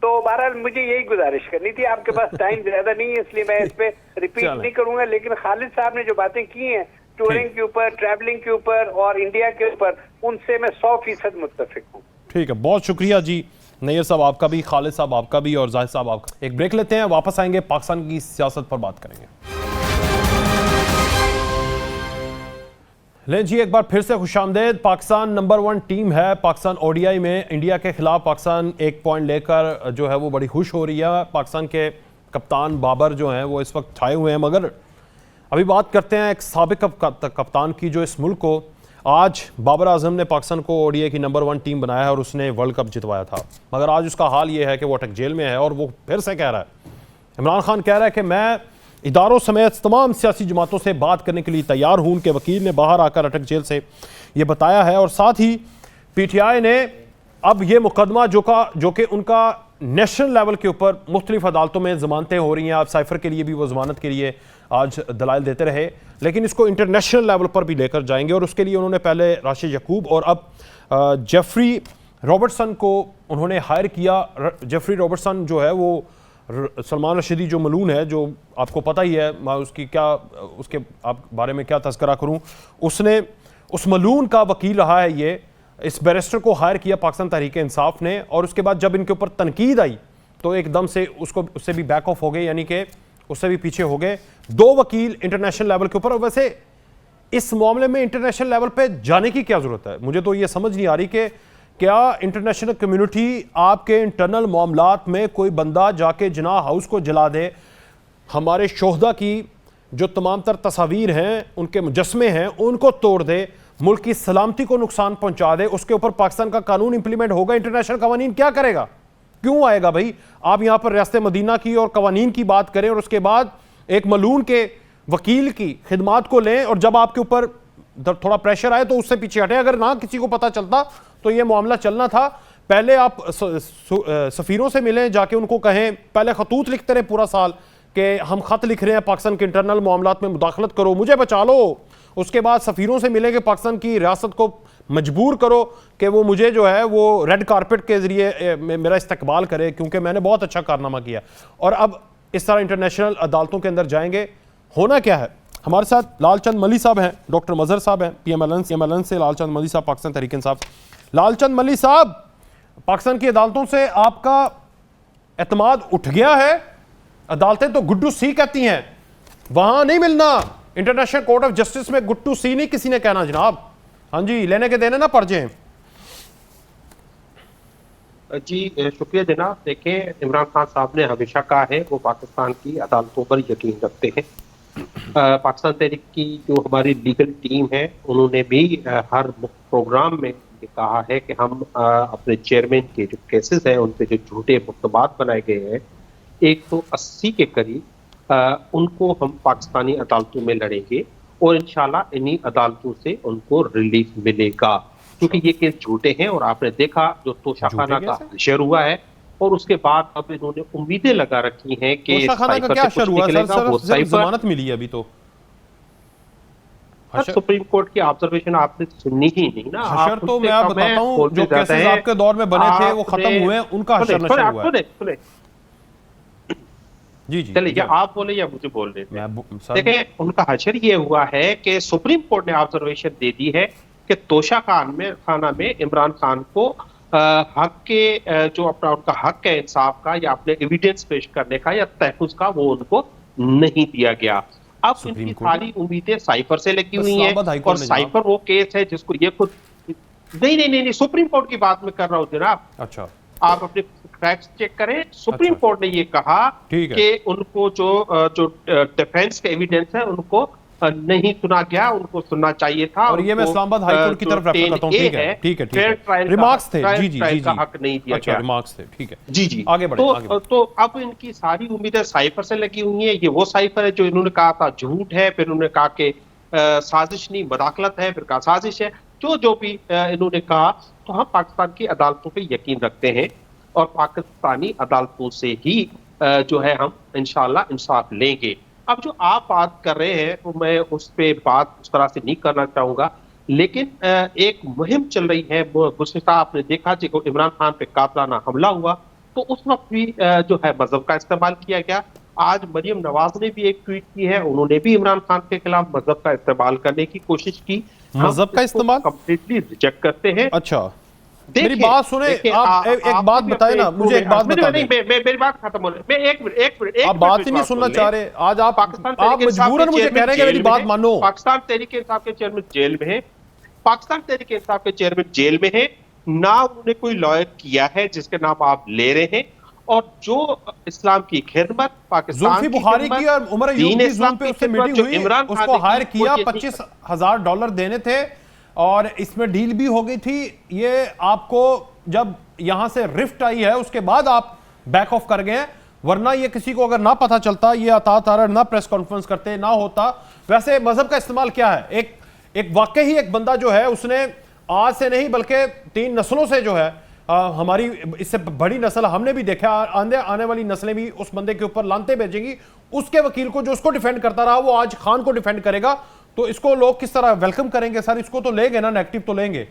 तो बहरहाल मुझे यही गुजारिश करनी थी, आपके पास टाइम ज्यादा नहीं है इसलिए मैं इस पे रिपीट नहीं करूंगा, लेकिन खालिद साहब ने जो बातें की हैं टूरिंग के ऊपर, ट्रैवलिंग के ऊपर और इंडिया के ऊपर, उनसे मैं 100% मुत्तफिक हूँ। ठीक है, बहुत शुक्रिया जी नैयर साहब आपका भी, खालिद साहब आपका भी, और जाहिद साहब आपका। एक ब्रेक लेते हैं, वापस आएंगे, पाकिस्तान की सियासत पर बात करेंगे। लें जी, एक बार फिर से खुशामदेद। पाकिस्तान नंबर 1 टीम है। पाकिस्तान ओडीआई में इंडिया के खिलाफ पाकिस्तान 1 पॉइंट लेकर जो है वो बड़ी खुश हो रही है। पाकिस्तान के कप्तान बाबर जो हैं वो इस वक्त छाए हुए हैं, मगर अभी बात करते हैं एक साबिक कप्तान की, जो इस मुल्क को, आज बाबर आजम ने पाकिस्तान को ओडीआई की नंबर 1 टीम बनाया है और उसने वर्ल्ड कप जितवाया था, मगर आज उसका हाल ये है कि वो अटक जेल में है। और वो फिर से कह रहा है, इमरान खान कह रहा है कि मैं इदारों समेत तमाम सियासी जमातों से बात करने के लिए तैयार हूं। उनके वकील ने बाहर आकर अटक जेल से ये बताया है। और साथ ही पीटीआई ने अब ये मुकदमा जो कि उनका नेशनल लेवल के ऊपर मुख्तलिफ अदालतों में जमानतें हो रही हैं, अब साइफर के लिए भी वो जमानत के लिए आज दलाइल देते रहे, लेकिन इसको इंटरनेशनल लेवल पर भी लेकर जाएंगे। और उसके लिए उन्होंने पहले राशिद यकूब और अब जेफरी रॉबर्टसन को उन्होंने हायर किया। जेफरी रॉबर्टसन जो है वो सलमान रशीदी जो मलून है, जो आपको पता ही है, मैं उसके आप बारे में क्या तज़किरा करूं, उसने उस मलून का वकील रहा है। ये इस बैरिस्टर को हायर किया पाकिस्तान तहरीक इंसाफ ने, और उसके बाद जब इनके ऊपर तनकीद आई तो एकदम से उससे भी बैक ऑफ हो गए, यानी कि उससे भी पीछे हो गए 2 वकील इंटरनेशनल लेवल के ऊपर। और वैसे इस मामले में इंटरनेशनल लेवल पे जाने की क्या जरूरत है? मुझे तो ये समझ नहीं आ रही कि क्या इंटरनेशनल कम्युनिटी आपके इंटरनल मामलात में कोई बंदा जाके जिना हाउस को जला दे, हमारे शोहदा की जो तमाम तर तस्वीर हैं, उनके मुजस्मे हैं, उनको तोड़ दे, मुल्क की सलामती को नुकसान पहुंचा दे, उसके ऊपर पाकिस्तान का कानून इंप्लीमेंट होगा, इंटरनेशनल कवानीन क्या करेगा? क्यों आएगा भाई? आप यहां पर रियासत मदीना की और कवानीन की बात करें और उसके बाद एक मलून के वकील की खिदमात को लें, और जब आपके ऊपर थोड़ा प्रेशर आए तो उससे पीछे हटे। अगर ना किसी को पता चलता तो यह मामला चलना था। पहले आप सफीरों से मिलें, जाके उनको कहें, पहले खतूत लिखते रहे पूरा साल कि हम खत लिख रहे हैं पाकिस्तान के इंटरनल मामलात में मुदाखलत करो, मुझे बचा लो। उसके बाद सफीरों से मिले कि पाकिस्तान की रियासत को मजबूर करो कि वो मुझे जो है वो रेड कारपेट के जरिए मेरा इस्तकबाल करे, क्योंकि मैंने बहुत अच्छा कारनामा किया। और अब इस तरह इंटरनेशनल अदालतों के अंदर जाएंगे। होना क्या है? हमारे साथ लालचंद मली साहब हैं, डॉक्टर मजहर साहब हैं, PMLN से लालचंद मली साहब, पाकिस्तान तहरीक इंसाफ। लालचंद मली साहब, पाकिस्तान की अदालतों से आपका एतमाद उठ गया है? अदालतें तो गुड टू सी कहती हैं, वहां नहीं मिलना। इंटरनेशनल कोर्ट ऑफ जस्टिस में गुड टू सी नहीं किसी ने कहना जनाब। हाँ जी, लेने के देने ना पड़ जाए। जी शुक्रिया जनाब। देखें, इमरान खान साहब ने हमेशा कहा है वो पाकिस्तान की अदालतों पर यकीन रखते हैं। पाकिस्तान तहरीक की जो हमारी लीगल टीम है, उन्होंने भी हर प्रोग्राम में ये कहा है कि हम अपने चेयरमैन के जो केसेस हैं उन पे जो झूठे मुकदमात बनाए गए हैं 180 के करीब, उनको हम पाकिस्तानी अदालतों में लड़ेंगे और इंशाल्लाह इन्हीं अदालतों से उनको रिलीफ मिलेगा, क्योंकि ये केस झूठे हैं। और आपने देखा जो तोशाखाना का शेयर हुआ है, और उसके बाद अब इन्होंने उम्मीदें लगा रखी हैं कि तोशाखाना का क्या शेयर हुआ? सर जमानत मिली है अभी तो। सुप्रीम कोर्ट की ऑब्जर्वेशन आपने सुननी ही नहीं ना। हशर तो मैं बताता हूं, जो केसेस आपके दौर में बने थे वो खत्म हुए, उनका हशर नशर हुआ है। जी जी, चलिए, या आप बोले या मुझे बोल रहे थे। देखें, उनका हशर ये हुआ है कि सुप्रीम कोर्ट ने ऑब्जर्वेशन दे दी है कि तोशाखाना में इमरान खान को हक के जो अपना उनका हक है इंसाफ का या अपने एविडेंस पेश करने का या तहफ़्फ़ुज़ का, वो उनको नहीं दिया गया। अब इनकी सारी उम्मीदें साइफर से लगी हुई हैं, और साइफर वो केस है जिसको ये खुद नहीं, सुप्रीम कोर्ट की बात में कर रहा हूँ जनाब। अच्छा, आप अपने फैक्ट्स चेक करें। सुप्रीम कोर्ट ने ये कहा कि उनको जो डिफेंस के एविडेंस है उनको नहीं सुना गया, उनको सुनना चाहिए था। और ये मैं इस्लामाबाद हाई कोर्ट की तरफ रेफर करता हूं। ठीक है, रिमार्क्स थे। जी, का हक नहीं दिया गया। रिमार्क्स थे, ठीक है। जी, आगे बढ़े। तो अब इनकी सारी उम्मीदें साइफर से लगी हुई हैं। ये वो साइफर है जो इन्होंने कहा था झूठ है, फिर उन्होंने कहा कि साजिश नहीं मुदाखलत है, फिर कहा साजिश है। जो भी इन्होंने कहा, तो हम पाकिस्तान की अदालतों पे यकीन रखते हैं और पाकिस्तानी अदालतों से ही जो है हम इंशाल्लाह इंसाफ लेंगे। अब जो आप बात कर रहे हैं तो मैं उस पे बात उस तरह से नहीं करना चाहूंगा, लेकिन एक मुहिम चल रही है। गुज़श्ता आपने देखा जब इमरान खान पे कातलाना हमला हुआ तो उस वक्त भी जो है मजहब का इस्तेमाल किया गया। आज मरियम नवाज ने भी एक ट्वीट की है, उन्होंने भी इमरान खान के खिलाफ मजहब का इस्तेमाल करने की कोशिश की। मजहब का इस्तेमाल कंप्लीटली रिजेक्ट करते हैं। अच्छा, मेरी बात सुने, आप एक बात बताए ना, मुझे एक बात बता दें। मेरी बात खत्म हो रही है। एक मिनट आप बात ही नहीं सुनना चाह रहे। आज आप मजबूरन मुझे कह रहे हैं कि मेरी बात मानो। पाकिस्तान तहरीक इंसाफ के चेयरमैन जेल में है। पाकिस्तान तहरीक इंसाफ के चेयरमैन जेल में है ना, उन्होंने कोई लॉयर किया है जिसके नाम आप ले रहे हैं। और जो इस्लाम की खिदमत पाकिस्तान बुखारी की और उमर अयूब की ज़ूम पे उससे मीटिंग हुई, उसको हायर किया, $25,000 देने थे और इसमें डील भी हो गई थी। ये आपको जब यहां से रिफ्ट आई है उसके बाद आप बैक ऑफ कर गए, वरना ये किसी को अगर ना पता चलता, ये अता ना प्रेस कॉन्फ्रेंस करते, ना होता। वैसे मजहब का इस्तेमाल क्या है? एक वाकई ही एक बंदा जो है उसने आज से नहीं बल्कि 3 नस्लों से जो है हमारी इससे बड़ी नस्ल हमने भी देखा, आने वाली नस्लें भी उस बंदे के ऊपर लानते भेजेंगी। उसके वकील को जो उसको डिफेंड करता रहा वो आज खान को डिफेंड करेगा, तो इसको लोग किस तरह वेलकम करेंगे? सर इसको तो लेंगे ना, नेगेटिव तो लेंगे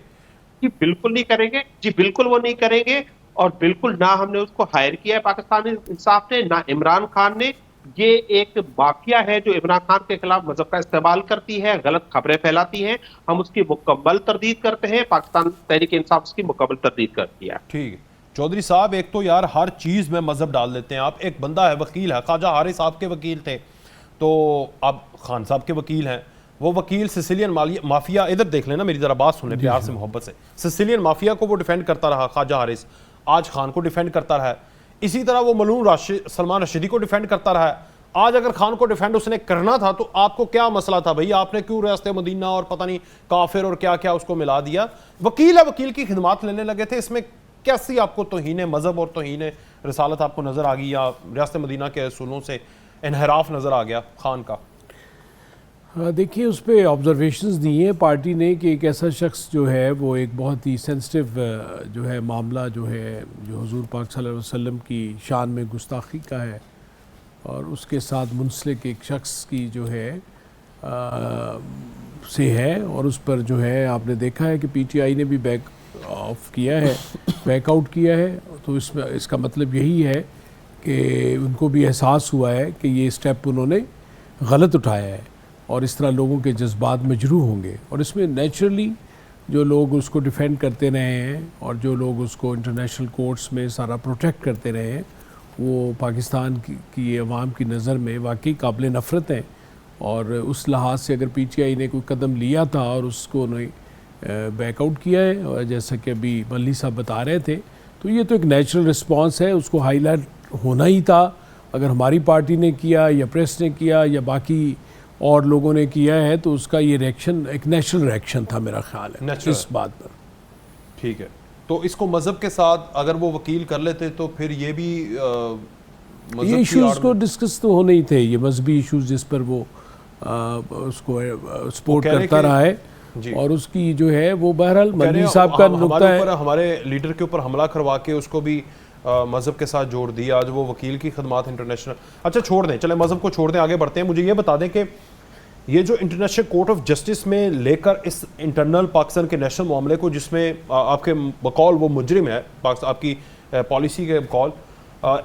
जी? बिल्कुल नहीं करेंगे जी, बिल्कुल वो नहीं करेंगे। और बिल्कुल ना हमने उसको हायर किया है पाकिस्तानी इंसाफ ने, ना इमरान खान ने। ये एक माफिया है जो इमरान खान के खिलाफ मजहब का इस्तेमाल करती है, गलत खबरें फैलाती है। हम उसकी मुकम्मल तरदीद करते हैं, पाकिस्तान तहरीक इंसाफ उसकी मुकम्मल तरदीद करती है। ठीक है, चौधरी साहब, एक तो यार हर चीज़ में मजहब डाल देते हैं आप। एक बंदा है, वकील है, ख्वाजा हारिस आपके वकील थे, तो आप खान साहब के वकील हैं। वो वकील सिसिलियन माफिया, इधर देख लेना, मेरी जरा बात सुन ले प्यार से मोहब्बत से। सिसिलियन माफिया को वो डिफेंड करता रहा ख्वाजा हारिस, आज खान को डिफेंड करता रहा। इसी तरह वो मलून सलमान रशीदी को डिफेंड करता रहा है। आज अगर खान को डिफेंड उसने करना था तो आपको क्या मसला था भाई? आपने क्यों रास्ते मदीना और पता नहीं काफिर और क्या क्या उसको मिला दिया? वकील है, वकील की खिदमत लेने लगे थे। इसमें कैसी आपको तौहीन मजहब और तौहीन रिसालत आपको नजर आ गई, या रास्ते मदीना के असूलों से इनहराफ नजर आ गया खान का? देखिए, उस पर ऑब्जर्वेशंस दिए हैं पार्टी ने कि एक ऐसा शख्स जो है वो एक बहुत ही सेंसिटिव जो है मामला जो है, जो हुजूर पाक सल्लल्लाहु अलैहि वसल्लम की शान में गुस्ताखी का है और उसके साथ मुंसलिक एक शख्स की जो है से है, और उस पर जो है आपने देखा है कि पीटीआई ने भी बैक ऑफ किया है, बैकआउट किया है। तो इसमें इसका मतलब यही है कि उनको भी एहसास हुआ है कि ये स्टेप उन्होंने गलत उठाया है और इस तरह लोगों के जज्बात मजरूह होंगे। और इसमें नेचुरली जो लोग उसको डिफेंड करते रहे हैं और जो लोग उसको इंटरनेशनल कोर्ट्स में सारा प्रोटेक्ट करते रहे हैं, वो पाकिस्तान की अवाम की नज़र में वाकई काबिल नफ़रत हैं। और उस लिहाज से अगर पीटीआई ने कोई कदम लिया था और उसको उन्हें बैकआउट किया है, और जैसा कि अभी मल्ली साहब बता रहे थे, तो ये तो एक नेचुरल रिस्पांस है, उसको हाईलाइट होना ही था। अगर हमारी पार्टी ने किया या प्रेस ने किया या बाकी और लोगों ने किया है तो उसका ये रिएक्शन एक नेचुरल रिएक्शन था मेरा ख्याल है इस बात पर। ठीक है, तो इसको मजहब के साथ अगर वो वकील कर लेते तो फिर ये भी ये इश्यूज़ को डिस्कस तो होने ही थे, ये मजहबी इश्यूज़ जिस पर वो उसको सपोर्ट करता रहा है और उसकी जो है वो बहरहाल मल्ली साहब का नुक्ता है। हमारे लीडर के ऊपर हमला करवा के उसको भी मजहब के साथ जोड़ दिया। आज वो वकील की खदमात इंटरनेशनल, अच्छा छोड़ दें, चले मजहब को छोड़ दें, आगे बढ़ते हैं। मुझे ये बता दें कि ये जो इंटरनेशनल कोर्ट ऑफ जस्टिस में लेकर इस इंटरनल पाकिस्तान के नेशनल मामले को, जिसमें आपके बकौल वो मुजरिम है आपकी पॉलिसी के बकौल,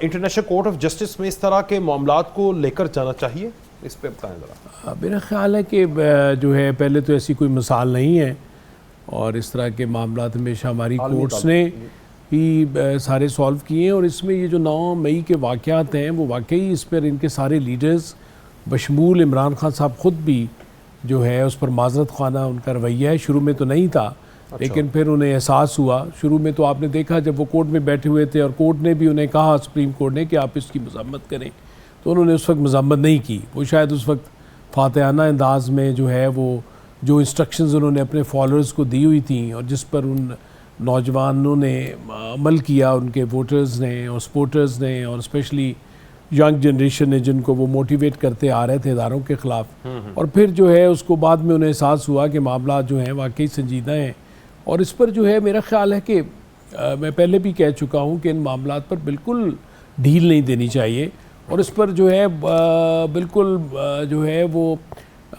इंटरनेशनल कोर्ट ऑफ जस्टिस में इस तरह के मामलात को लेकर जाना चाहिए, इस पर बताएं ज़रा। मेरा ख्याल है कि जो है पहले तो ऐसी कोई मिसाल नहीं है और इस तरह के मामलात हमेशा हमारी कोर्ट्स ने ही सारे सॉल्व किए हैं। और इसमें ये जो 9 मई के वाक़यात हैं वो वाकई इस पर इनके सारे लीडर्स बशमूल इमरान खान साहब ख़ुद भी जो है उस पर माजरत खाना उनका रवैया है। शुरू में तो नहीं था, लेकिन फिर उन्हें एहसास हुआ। शुरू में तो आपने देखा जब वो कोर्ट में बैठे हुए थे और कोर्ट ने भी उन्हें कहा, सुप्रीम कोर्ट ने, कि आप इसकी मज़म्मत करें, तो उन्होंने उस वक्त मज़म्मत नहीं की। वो शायद उस वक्त फातिहाना अंदाज में जो है वो जो इंस्ट्रक्शंस उन्होंने अपने फॉलोअर्स को दी हुई थी और जिस पर उन नौजवानों ने अमल किया, उनके वोटर्स ने और सपोर्टर्स ने और स्पेशली यंग जनरेशन ने, जिनको वो मोटिवेट करते आ रहे थे इदारों के ख़िलाफ़। और फिर जो है उसको बाद में उन्हें एहसास हुआ कि मामला जो है वाकई संजीदा हैं। और इस पर जो है मेरा ख्याल है कि मैं पहले भी कह चुका हूँ कि इन मामलात पर बिल्कुल ढील नहीं देनी चाहिए और इस पर जो है बिल्कुल जो है वो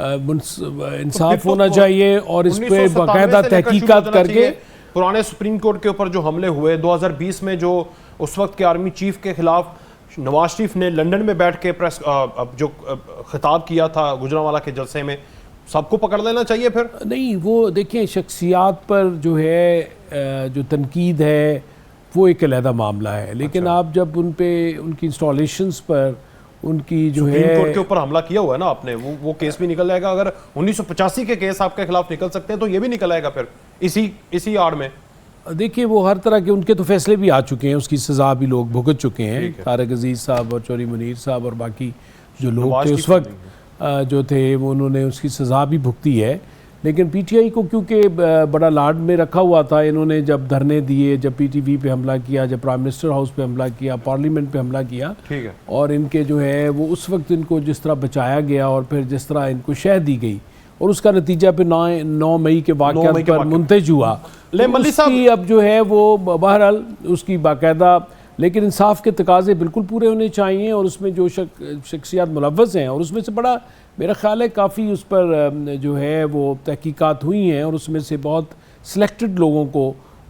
इंसाफ होना चाहिए और इस पर बाकायदा तहकीकात करके। पुराने सुप्रीम कोर्ट के ऊपर जो हमले हुए 2020 में, जो उस वक्त के आर्मी चीफ के खिलाफ नवाज शरीफ ने लंदन में बैठ के प्रेस जो खिताब किया था गुजरांवाला के जलसे में, सबको पकड़ लेना चाहिए फिर? नहीं, वो देखिए शख्सियात पर जो है जो तनकीद है वो एक अलहदा मामला है, लेकिन आप जब उन पे उनकी इंस्टॉलेशंस पर उनकी जो है सुप्रीम कोर्ट के ऊपर हमला किया हुआ है ना आपने, वो केस भी निकल जाएगा। अगर 1985 के केस आपके खिलाफ निकल सकते हैं तो ये भी निकल आएगा फिर इसी आड़ में। देखिए वो हर तरह के उनके तो फैसले भी आ चुके हैं, उसकी सज़ा भी लोग भुगत चुके हैं। तारिक अजीज़ साहब और चौधरी मुनीर साहब और बाकी जो लोग थे उस वक्त जो थे वो उन्होंने उसकी सज़ा भी भुगती है। लेकिन पीटीआई को क्योंकि बड़ा लाड में रखा हुआ था, इन्होंने जब धरने दिए, जब पीटीवी पे हमला किया, जब प्राइम मिनिस्टर हाउस पे हमला किया, पार्लियामेंट पे हमला किया, ठीक है, और इनके जो है वो उस वक्त इनको जिस तरह बचाया गया और फिर जिस तरह इनको शह दी गई और उसका नतीजा फिर 9 मई के वाक़यात पर मुंतज हुआ। उसकी अब जो है वो बहरहाल उसकी बाकायदा, लेकिन इंसाफ के तकाजे बिल्कुल पूरे होने चाहिए और उसमें जो शख्सियात मुलव्वस हैं और उसमें से बड़ा मेरा ख्याल है काफ़ी उस पर जो है वो तहकीकात हुई हैं और उसमें से बहुत सिलेक्टेड लोगों को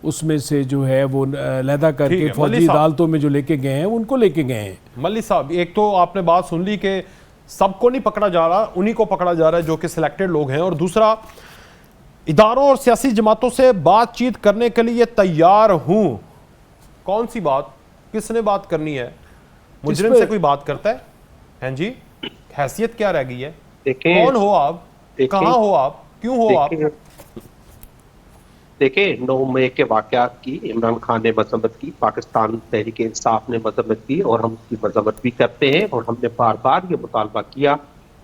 उसमें से जो है वो लहदा करके फौजी अदालतों में जो लेके गए हैं उनको लेके गए हैं। मल्ली साहब, एक तो आपने बात सुन ली कि सबको नहीं पकड़ा जा रहा, उन्हीं को पकड़ा जा रहा है जो कि सिलेक्टेड लोग हैं, और दूसरा इदारों और सियासी जमातों से बातचीत करने के लिए तैयार हूं, कौन सी बात, किसने बात करनी है? मुजरिम पे? से कोई बात करता है? हैं जी, हैसियत क्या रह गई है? देखें, कौन हो आप? कहाँ हो आप? क्यों हो आप? देखिए 9 मई के वाकयात की इमरान खान ने मजम्मत की, पाकिस्तान तहरीक इंसाफ ने मजम्मत की और हम उसकी मजम्मत भी करते हैं। और हमने बार बार ये मुतालबा किया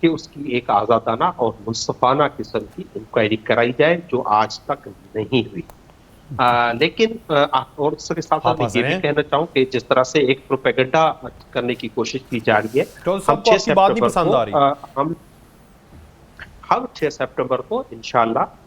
कि उसकी एक आज़ादाना और मुनसफाना किस्म की इंक्वायरी कराई जाए, जो आज तक नहीं हुई। लेकिन और उसके साथ साथ मैं ये भी कहना चाहूँ कि जिस तरह से एक प्रोपेगेंडा करने की कोशिश की जा रही है, तो सबको आपकी बात नहीं पसंद आ रही। हम 6 सितंबर को इंशाल्लाह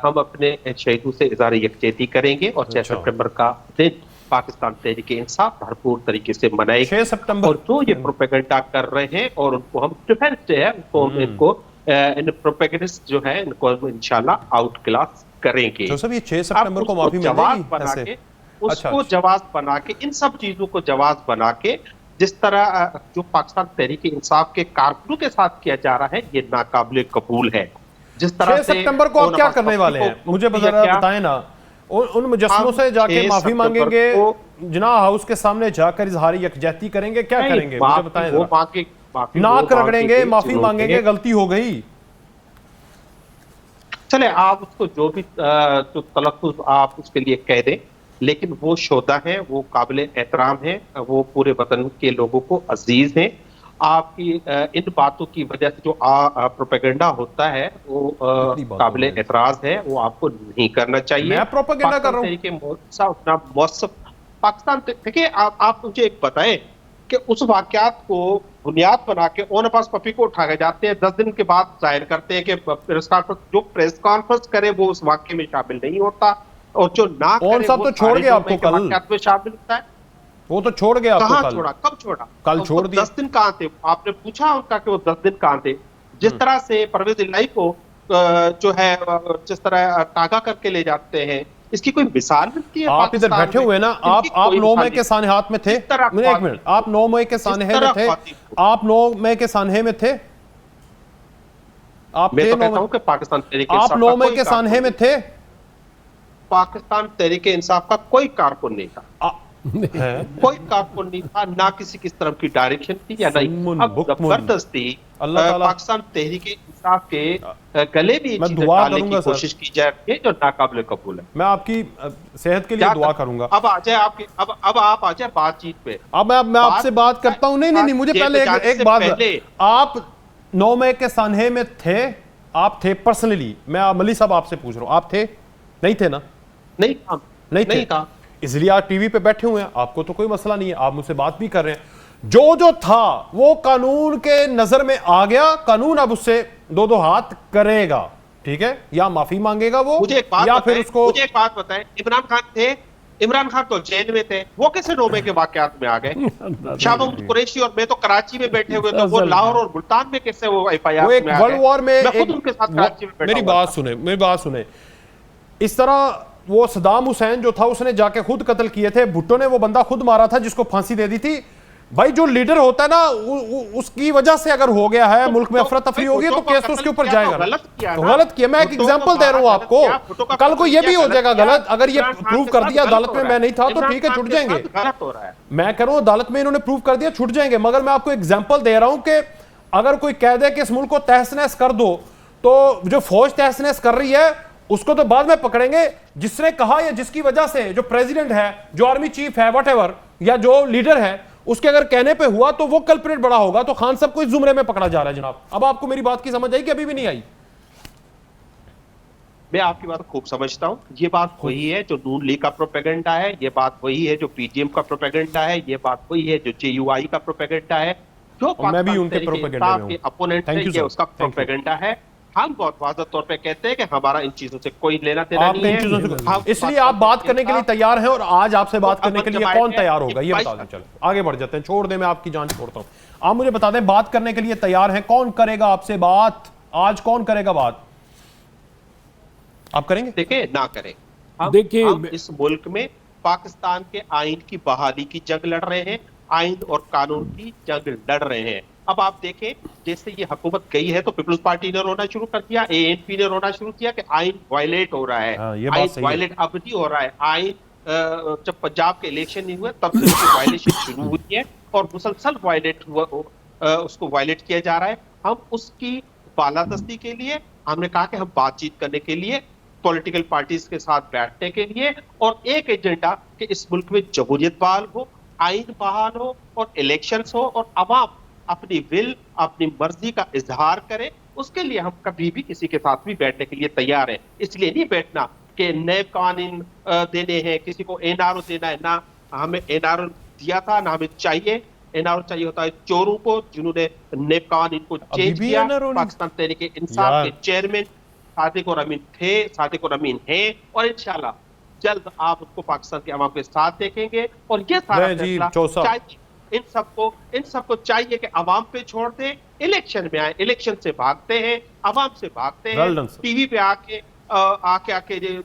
हम अपने शहीदों से इज़हार यकजहती करेंगे और 6 सितंबर का दिन पाकिस्तान तहरीक इंसाफ भरपूर तरीके से मनाएगी। 6 सितंबर और जो ये प्रोपेगेंडा कर रहे हैं और उनको हम डिफेंस है, उनको हम इनको इन प्रोपेगेंडिस्ट जो है इनको हम इंशाल्लाह आउट क्लास करेंगे। तो सब ये 6 सितंबर को माफी मिल जाएगी ऐसे? उसको जवाब बना के, इन सब चीजों को जवाब बना के, जिस तरह जो पाकिस्तान तहरीक इंसाफ के कारकुनों के साथ किया जा रहा है, ये नाकाबिले कबूल है। जिस तरह 6 सितंबर को आप क्या करने वाले हैं, मुझे बताएं ना। उन मुजस्समों से जाके माफी मांगेंगे, जिना हाउस के सामने जाकर इजहार यकजहती करेंगे, क्या करेंगे मुझे बताएं जरा। नाक रगड़ेंगे, माफी मांगेंगे, गलती हो गई? चले आप उसको जो भी तो तलफ़्फ़ुज़ आप उसके लिए कह दें, लेकिन वो शोदा है, वो काबिल एहतराम है, वो पूरे वतन के लोगों को अजीज हैं। आपकी इन बातों की वजह से जो प्रोपेगेंडा होता है वो काबिल एतराज है, वो आपको नहीं करना चाहिए। मैं प्रोपेगेंडा कर रहा हूं? पाकिस्तान देखिए, आप मुझे एक बताएं कि उस वाकयात को बुनियाद बना के ओन पास पपी को उठा के जाते हैं, 10 दिन के बाद जाहिर करते हैं कि जो प्रेस कॉन्फ्रेंस करे वो उस वाक्य में शामिल नहीं होता, और जो ना करे साहब तो छोड़ गया आपको कल में शामिल होता है। वो तो छोड़ गया आपको कल। छोड़ा? कब छोड़ा? कल छोड़ दिया। 10 दिन कहाँ थे? आपने पूछा उनका कि वो 10 दिन कहाँ थे? जिस तरह से परवेज इलाही को जो है जिस तरह तागा करके ले जाते हैं, इसकी कोई मिसाल मिलती है? आप इधर बैठे हुए ना, आप 9 मई के सानहात में थे। एक मिनट, आप 9 मई के सानहे में थे? आप 9 मई के सानहे में थे? आप मैं तो कहता हूं कि पाकिस्तान तहरीक इंसाफ, आप 9 मई के सानहे में थे? पाकिस्तान तहरीक इंसाफ का कोई कारकुन नहीं था, कोई कारकुन नहीं था, ना किसी किस तरह की डायरेक्शन थी या नहीं। अब जबरदस्ती पाकिस्तान तहरीक इंसाफ के गले में चीजें डालने की कोशिश की जा रही है, जो नाकाबिले कबूल है। मैं आपकी सेहत के लिए दुआ करूंगा। अब आ जाए आपकी, अब आप आ जाए बातचीत पे। अब मैं आपसे बात करता हूं। नहीं, मुझे पहले एक बात, आप 9 मई के सानहे में थे? आप थे पर्सनली? मैं मली साहब आपसे पूछ रहा हूं, आप थे? नहीं थे ना? नहीं था। इसलिए आप टीवी पे बैठे हुए हैं, आपको तो कोई मसला नहीं है, आप मुझसे बात भी कर रहे हैं। जो था वो कानून के नजर में आ गया, कानून अब उससे 2 हाथ करेगा, ठीक है? या माफी मांगेगा वो, मुझे एक बात या फिर उसको। मुझे एक बात बताएं, इमरान खान थे, इमरान खान तो जेल में थे, वो कैसे 9 मई के वाकयात में आ गए? शाह महमूद कुरैशी और मैं तो कराची में बैठे हुए थे, वो लाहौर और मुल्तान में कैसे वो FIR एक वर्ल्ड वॉर में खुद उनके साथ कराची में बैठा। मेरी बात सुने। इस तरह वो सदाम हुसैन जो था, उसने जाके खुद कत्ल किए थे, भुट्टो ने वो बंदा खुद मारा था जिसको फांसी दे दी थी। भाई जो लीडर होता है ना, उसकी वजह से अगर हो गया है, मुल्क में अफरा तफरी होगी, तो केस तो उसके ऊपर जाएगा। तो गलत किया। मैं एक एग्जांपल दे रहा हूं आपको, कल को ये भी हो जाएगा गलत। अगर ये प्रूव कर दिया अदालत में मैं नहीं था, तो ठीक है, छुट जाएंगे। मैं कह रहा हूं अदालत में इन्होंने प्रूव कर दिया, छुट जाएंगे। मगर मैं आपको एग्जाम्पल दे रहा हूं कि अगर कोई कह दे कि इस मुल्क को तहस नहस कर दो, तो जो फौज तहस नहस कर रही है उसको तो बाद में पकड़ेंगे। जिसने कहा या जिसकी वजह से, जो प्रेसिडेंट है, जो आर्मी चीफ है, व्हाटएवर, या जो लीडर है, उसके अगर कहने पे हुआ तो वो कल्प्रिट बड़ा होगा। तो खान साहब को इस जुमरे में पकड़ा जा रहा है जनाब। अब आपको मेरी बात की समझ आई कि अभी भी नहीं आई? मैं आपकी बात खूब समझता हूं। ये बात वही है जो नून लीग का प्रोपेगेंडा है, ये बात वही है जो PGM का प्रोपेगेंडा है, ये बात वही है जो JUI का प्रोपेगेंडा है, जो मैं भी उनके प्रोपेगेंडा में हूं। अपोनेंट है, ये उसका प्रोपेगेंडा है। हम बहुत वाज़ेह तौर पे कहते हैं कि हमारा इन चीजों से कोई लेना देना नहीं है। इसलिए आप बात करने के लिए तैयार हैं, और आज आपसे बात करने के लिए कौन तैयार होगा ये बता दें। चलो आगे बढ़ जाते हैं, छोड़ दें, मैं आपकी जान छोड़ता हूं। आप मुझे बता दें, बात करने के लिए तैयार हैं, कौन करेगा आपसे बात? आज कौन करेगा बात? आप करेंगे? देखिए, ना करें। देखिए, इस मुल्क में पाकिस्तान के आइन की बहाली की जंग लड़ रहे हैं, आइन और कानून की जंग लड़ रहे हैं। अब आप देखें, जैसे ये हुकूमत गई है तो पीपल्स पार्टी ने रोना शुरू कर दिया, ANP ने रोना शुरू किया कि आइन वायलेट हो रहा है। आइन वायलेट अब नहीं हो रहा है, आइन जब पंजाब के इलेक्शन नहीं हुए तब से उसकी वायलेशन शुरू हुई है और मुसलसल उसको वायलेट किया जा रहा है। हम उसकी बालादस्ती के लिए हमने कहा कि हम बातचीत करने के लिए, पॉलिटिकल पार्टीज के साथ बैठने के लिए, और एक एजेंडा कि इस मुल्क में जमहूरियत बहाल हो, आइन बहाल हो और इलेक्शंस हो और अवाम अपनी विल, अपनी मर्जी का इजहार करे, उसके लिए हम कभी भी किसी के साथ भी बैठने के लिए तैयार हैं। इसलिए नहीं बैठना कि नए कानून देने हैं, किसी को एनआरओ देना है, ना हमें एनआरओ दिया था ना हमें चाहिए। एनआरओ चाहिए होता है चोरों को जिन्होंने नेब कानून को चेंज किया। पाकिस्तान तहरीक इंसाफ के चेयरमैन सादिक और अमीन थे, सादिक और अमीन हैं, और इंशाल्लाह जल्द आप उसको पाकिस्तान के अवाम के साथ देखेंगे। और ये सारा फैसला चाहिए इन सबको चाहिए कि अवाम पे छोड़ दें, इलेक्शन में आए। इलेक्शन से भागते हैं, अवाम से भागते हैं, टीवी पे आके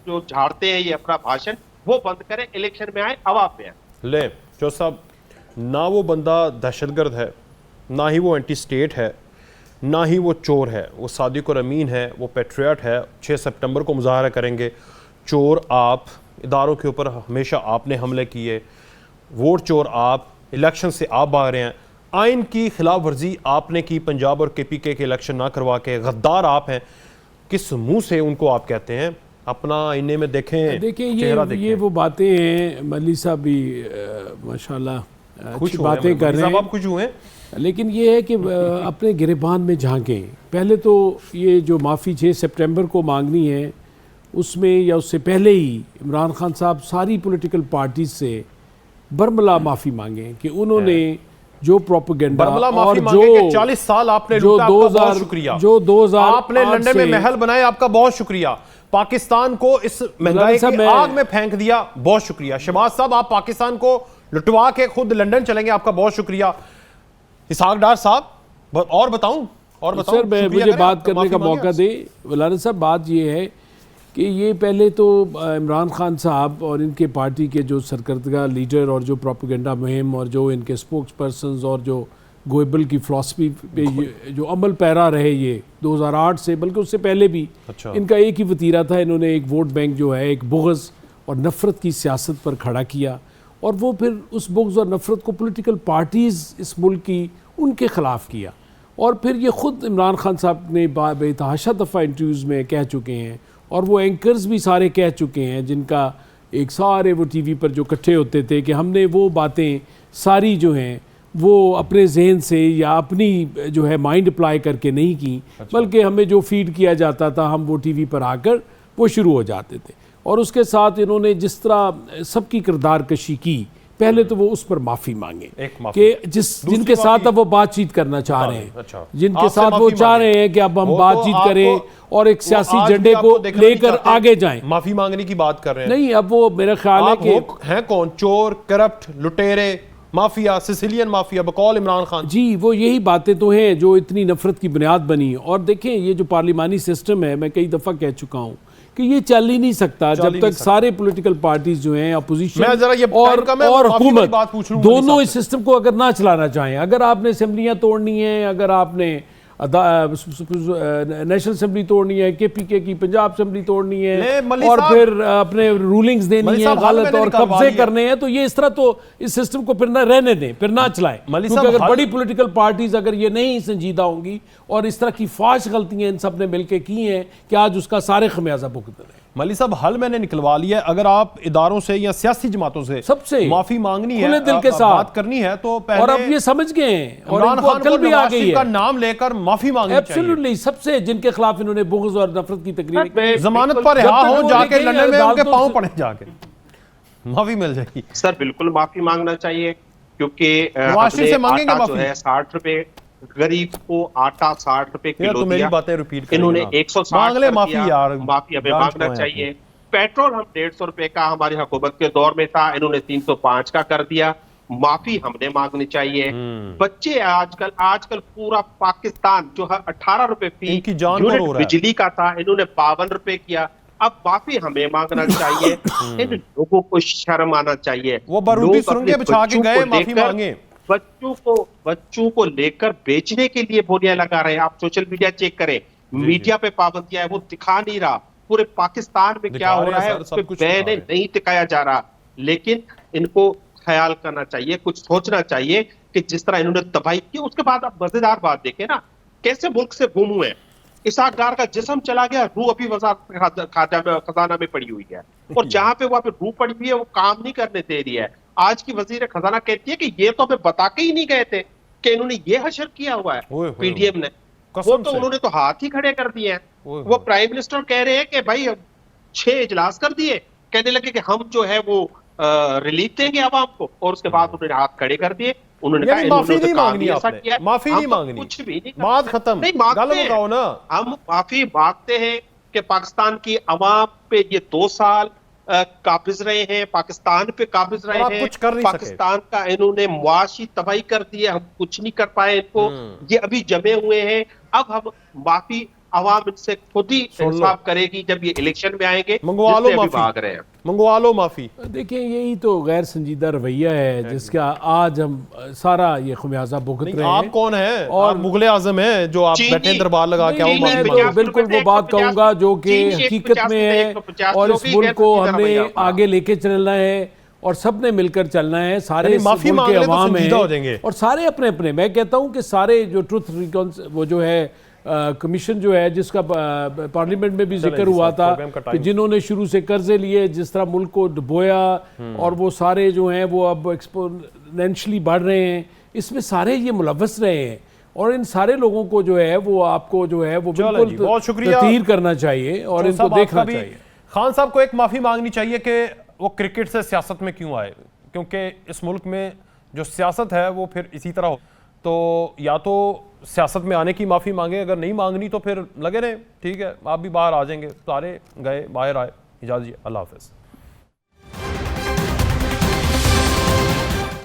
जो झाड़ते हैं ये अपना भाषण वो बंद करें, इलेक्शन में आए, अवाम में आए। ले जो साहब, ना वो बंदा दहशतगर्द है, ना ही वो एंटी स्टेट है, ना ही वो चोर है। वो सादिक और अमीन है, वो पेट्रियट है। 6 सितंबर को मुजाहरा करेंगे। चोर आप, इदारों के ऊपर हमेशा आपने हमले किए, वोट चोर आप, इलेक्शन से आप भाग रहे हैं, आइन की खिलाफ वर्जी आपने की, पंजाब और KPK के इलेक्शन ना करवा के। गद्दार आप हैं। किस मुंह से उनको आप कहते हैं? अपना आईने में देखें, देखिए ये वो बातें हैं। मल्ली साहब भी माशाल्लाह कुछ बातें कर रहे हैं, आप खुश हुए, लेकिन ये है कि अपने गिरबान में झांकें। पहले तो ये जो माफ़ी 6 सितंबर को मांगनी है, उसमें या उससे पहले ही इमरान खान साहब सारी पॉलिटिकल पार्टीज से बरमला माफ़ी मांगे कि उन्होंने जो प्रोपेगेंडा और जो 40 साल आपने लूटा, आपका बहुत शुक्रिया। जो 2000 आपने लंदन में महल बनाए, आपका बहुत शुक्रिया। पाकिस्तान को इस महंगाई की आग में फेंक दिया, बहुत शुक्रिया। शहबाज साहब, आप पाकिस्तान को लुटवा के खुद लंदन चलेंगे, आपका बहुत शुक्रिया। इसहाक डार साहब, और बताऊं सर, मुझे बात करने का मौका दे। वलाना साहब, बात ये है कि ये पहले तो इमरान खान साहब और इनके पार्टी के जो सरकर्दगा लीडर और जो प्रोपेगेंडा मुहिम और जो इनके स्पोक्स पर्सनस और जो गोएबल की फ़िलासफ़ी पे जो अमल पैरा रहे, ये 2008 से, बल्कि उससे पहले भी इनका एक ही वतीरा था। इन्होंने एक वोट बैंक जो है, एक बुग़्ज़ और नफ़रत की सियासत पर खड़ा किया, और वो फिर उस बुग़्ज़ और नफ़रत को पॉलिटिकल पार्टीज़ इस मुल्क की उनके ख़िलाफ़ किया। और फिर ये ख़ुद इमरान खान साहब ने बेतहाशा दफ़ा इंटरव्यूज़ में कह चुके हैं, और वो एंकर्स भी सारे कह चुके हैं, जिनका एक सारे वो टीवी पर जो इकट्ठे होते थे, कि हमने वो बातें सारी जो हैं वो अपने जहन से या अपनी जो है माइंड अप्लाई करके नहीं की, बल्कि हमें जो फीड किया जाता था हम वो टीवी पर आकर वो शुरू हो जाते थे। और उसके साथ इन्होंने जिस तरह सबकी किरदार कशी की, पहले तो वो उस पर माफ़ी मांगे कि जिनके साथ अब वो बातचीत करना चाह रहे हैं, जिनके साथ वो चाह रहे हैं कि अब हम बातचीत करें और एक सियासी एजेंडे को लेकर आगे जाएं। माफी मांगने की बात कर रहे हैं। नहीं, अब वो मेरा ख्याल है कि हैं कौन? चोर, करप्ट, लुटेरे, माफिया, सिसिलियन माफिया बकौल इमरान खान। जी, वो यही बातें तो हैं जो इतनी नफरत की बुनियाद बनी। और देखें, ये जो पार्लिमानी सिस्टम है, मैं कई दफ़ा कह चुका हूँ कि ये चल ही नहीं सकता जब तक सारे पॉलिटिकल पार्टीज जो हैं, अपोजिशन और हुकूमत, दोनों इस सिस्टम को अगर ना चलाना चाहें। अगर आपने असेंबलियाँ तोड़नी है, अगर आपने नेशनल असेंबली तोड़नी है, KPK की पंजाब असेंबली तोड़नी है, और फिर अपने रूलिंग्स देनी है गलत और कब्जे करने हैं, तो ये इस तरह तो इस सिस्टम को फिर ना रहने दें, फिर ना चलाएं। क्योंकि अगर बड़ी पॉलिटिकल पार्टीज अगर ये नहीं संजीदा होंगी और इस तरह की फाश गलतियां इन सब ने मिलकर की हैं कि आज उसका सारे खमियाजा भुगत रहे हैं। मली साहब, हल मैंने निकलवा लिया है। अगर आप इदारों से या सियासी जमातों से सबसे माफी मांगनी है, खुले दिल के साथ बात करनी है, तो पहले, और अब ये समझ गए हैं और इनको अकल भी आ गई है, का नाम लेकर माफी मांगनी चाहिए। एब्सोल्युटली, सबसे जिनके खिलाफ इन्होंने बुग़्ज़ और नफरत की तकरीर, जमानत पर रिहा हो, जाके लंदन में उनके पांव पड़े, जाके माफी मिल जाएगी। सर, बिल्कुल माफी मांगना चाहिए, क्योंकि से मांगेंगे माफी। 60 रुपए गरीब को आटा 60 रुपए किलो दिया, बातें रिपीट इन्होंने 160 माफी यार, माफी हमें मांगना चाहिए। पेट्रोल हम 150 रुपए का हमारी हुकूमत के दौर में था, इन्होंने 305 का कर दिया, माफी हमने मांगनी चाहिए। बच्चे आजकल पूरा पाकिस्तान जो है 18 रुपए फी यूनिट बिजली का था, इन्होंने 52 रुपए किया। अब माफी हमें मांगना चाहिए। इन लोगों को शर्म आना चाहिए। वो बारूदी सुरंगें बिछा के गए, माफी मांगे। बच्चों को लेकर बेचने के लिए बोलियां लगा रहे हैं। आप सोशल मीडिया चेक करें, मीडिया पे पाबंदियां है, वो दिखा नहीं रहा पूरे पाकिस्तान में क्या हो रहा है, उस पर बैन नहीं टिकाया जा रहा। लेकिन इनको ख्याल करना चाहिए, कुछ सोचना चाहिए कि जिस तरह इन्होंने तबाही की। उसके बाद आप मजेदार बात देखें ना, कैसे मुल्क से गुम हुए। इसहाक डार का जिस्म चला गया, रूह अभी वजारत खजाना में पड़ी हुई है, और जहां पे वहां पे रूह पड़ी हुई है वो काम नहीं करने दे रही है। आज की वजीर खजाना कहती है कि ये तो हमें बता के ही नहीं गए थे कि इन्होंने ये हशर किया हुआ है पीडीएम ने। वो तो उन्होंने तो हाथ ही खड़े कर दिए हैं। वो प्राइम मिनिस्टर कह रहे हैं कि भाई 6 इजलास कर दिए, कहने लगे कि हम जो है वो रिलीफ देंगे आवाम को, और उसके बाद उन्होंने हाथ खड़े कर दिए। उन्होंने कहा माफी नहीं मांगनी आपने, माफी नहीं तो मांगनी, कुछ भी नहीं, बात खत्म, नहीं मांगते हैं ना। हम माफी मांगते हैं कि पाकिस्तान की अवाम पे ये 2 साल काबिज रहे हैं, पाकिस्तान पे काबिज रहे हैं, कुछ कर नहीं पाकिस्तान का इन्होंने मुआशी तबाही कर दी है, हम कुछ नहीं कर पाए इनको, ये अभी जमे हुए हैं। अब हम माफी अवाम इनसे खुद ही इंसाफ करेगी जब ये इलेक्शन में आएंगे। मंगवा लो माफी, भाग रहे हैं, मंगवा लो माफी। देखिए यही तो गैर संजीदा रवैया है जिसका आज हम सारा ये खुमियाजा भुगत रहे हैं। आप कौन है? और मुगले आजम है जो आप बैठे दरबार लगा के आओ। मैं तो बिल्कुल वो बात कहूंगा जो कि हकीकत में है, और इस मुल्क को हमने आगे लेके चलना है और सबने मिलकर चलना है। सारे माफी मुल्क के अवाम हैं और सारे अपने अपने, मैं कहता हूं कि सारे जो ट्रुथ वो जो है कमीशन जो है जिसका पार्लियामेंट में भी जिक्र हुआ था कि जिन्होंने शुरू से कर्जे लिए, जिस तरह मुल्क को डुबोया, और वो सारे जो हैं वो अब एक्सपोनेंशियली बढ़ रहे हैं, इसमें सारे ये मुलव्वस रहे हैं। और इन सारे लोगों को जो है वो आपको जो है वो बिल्कुल बहुत शुक्रिया ततीर करना चाहिए और इनको देखना चाहिए। खान साहब को एक माफ़ी मांगनी चाहिए कि वो क्रिकेट से सियासत में क्यों आए, क्योंकि इस मुल्क में जो सियासत है वो फिर इसी तरह हो। तो या तो सियासत में आने की माफ़ी मांगे, अगर नहीं मांगनी तो फिर लगे रहें, ठीक है आप भी बाहर आ जाएंगे। सारे गए बाहर आए, इजाज़त, अल्लाह हाफ़िज़।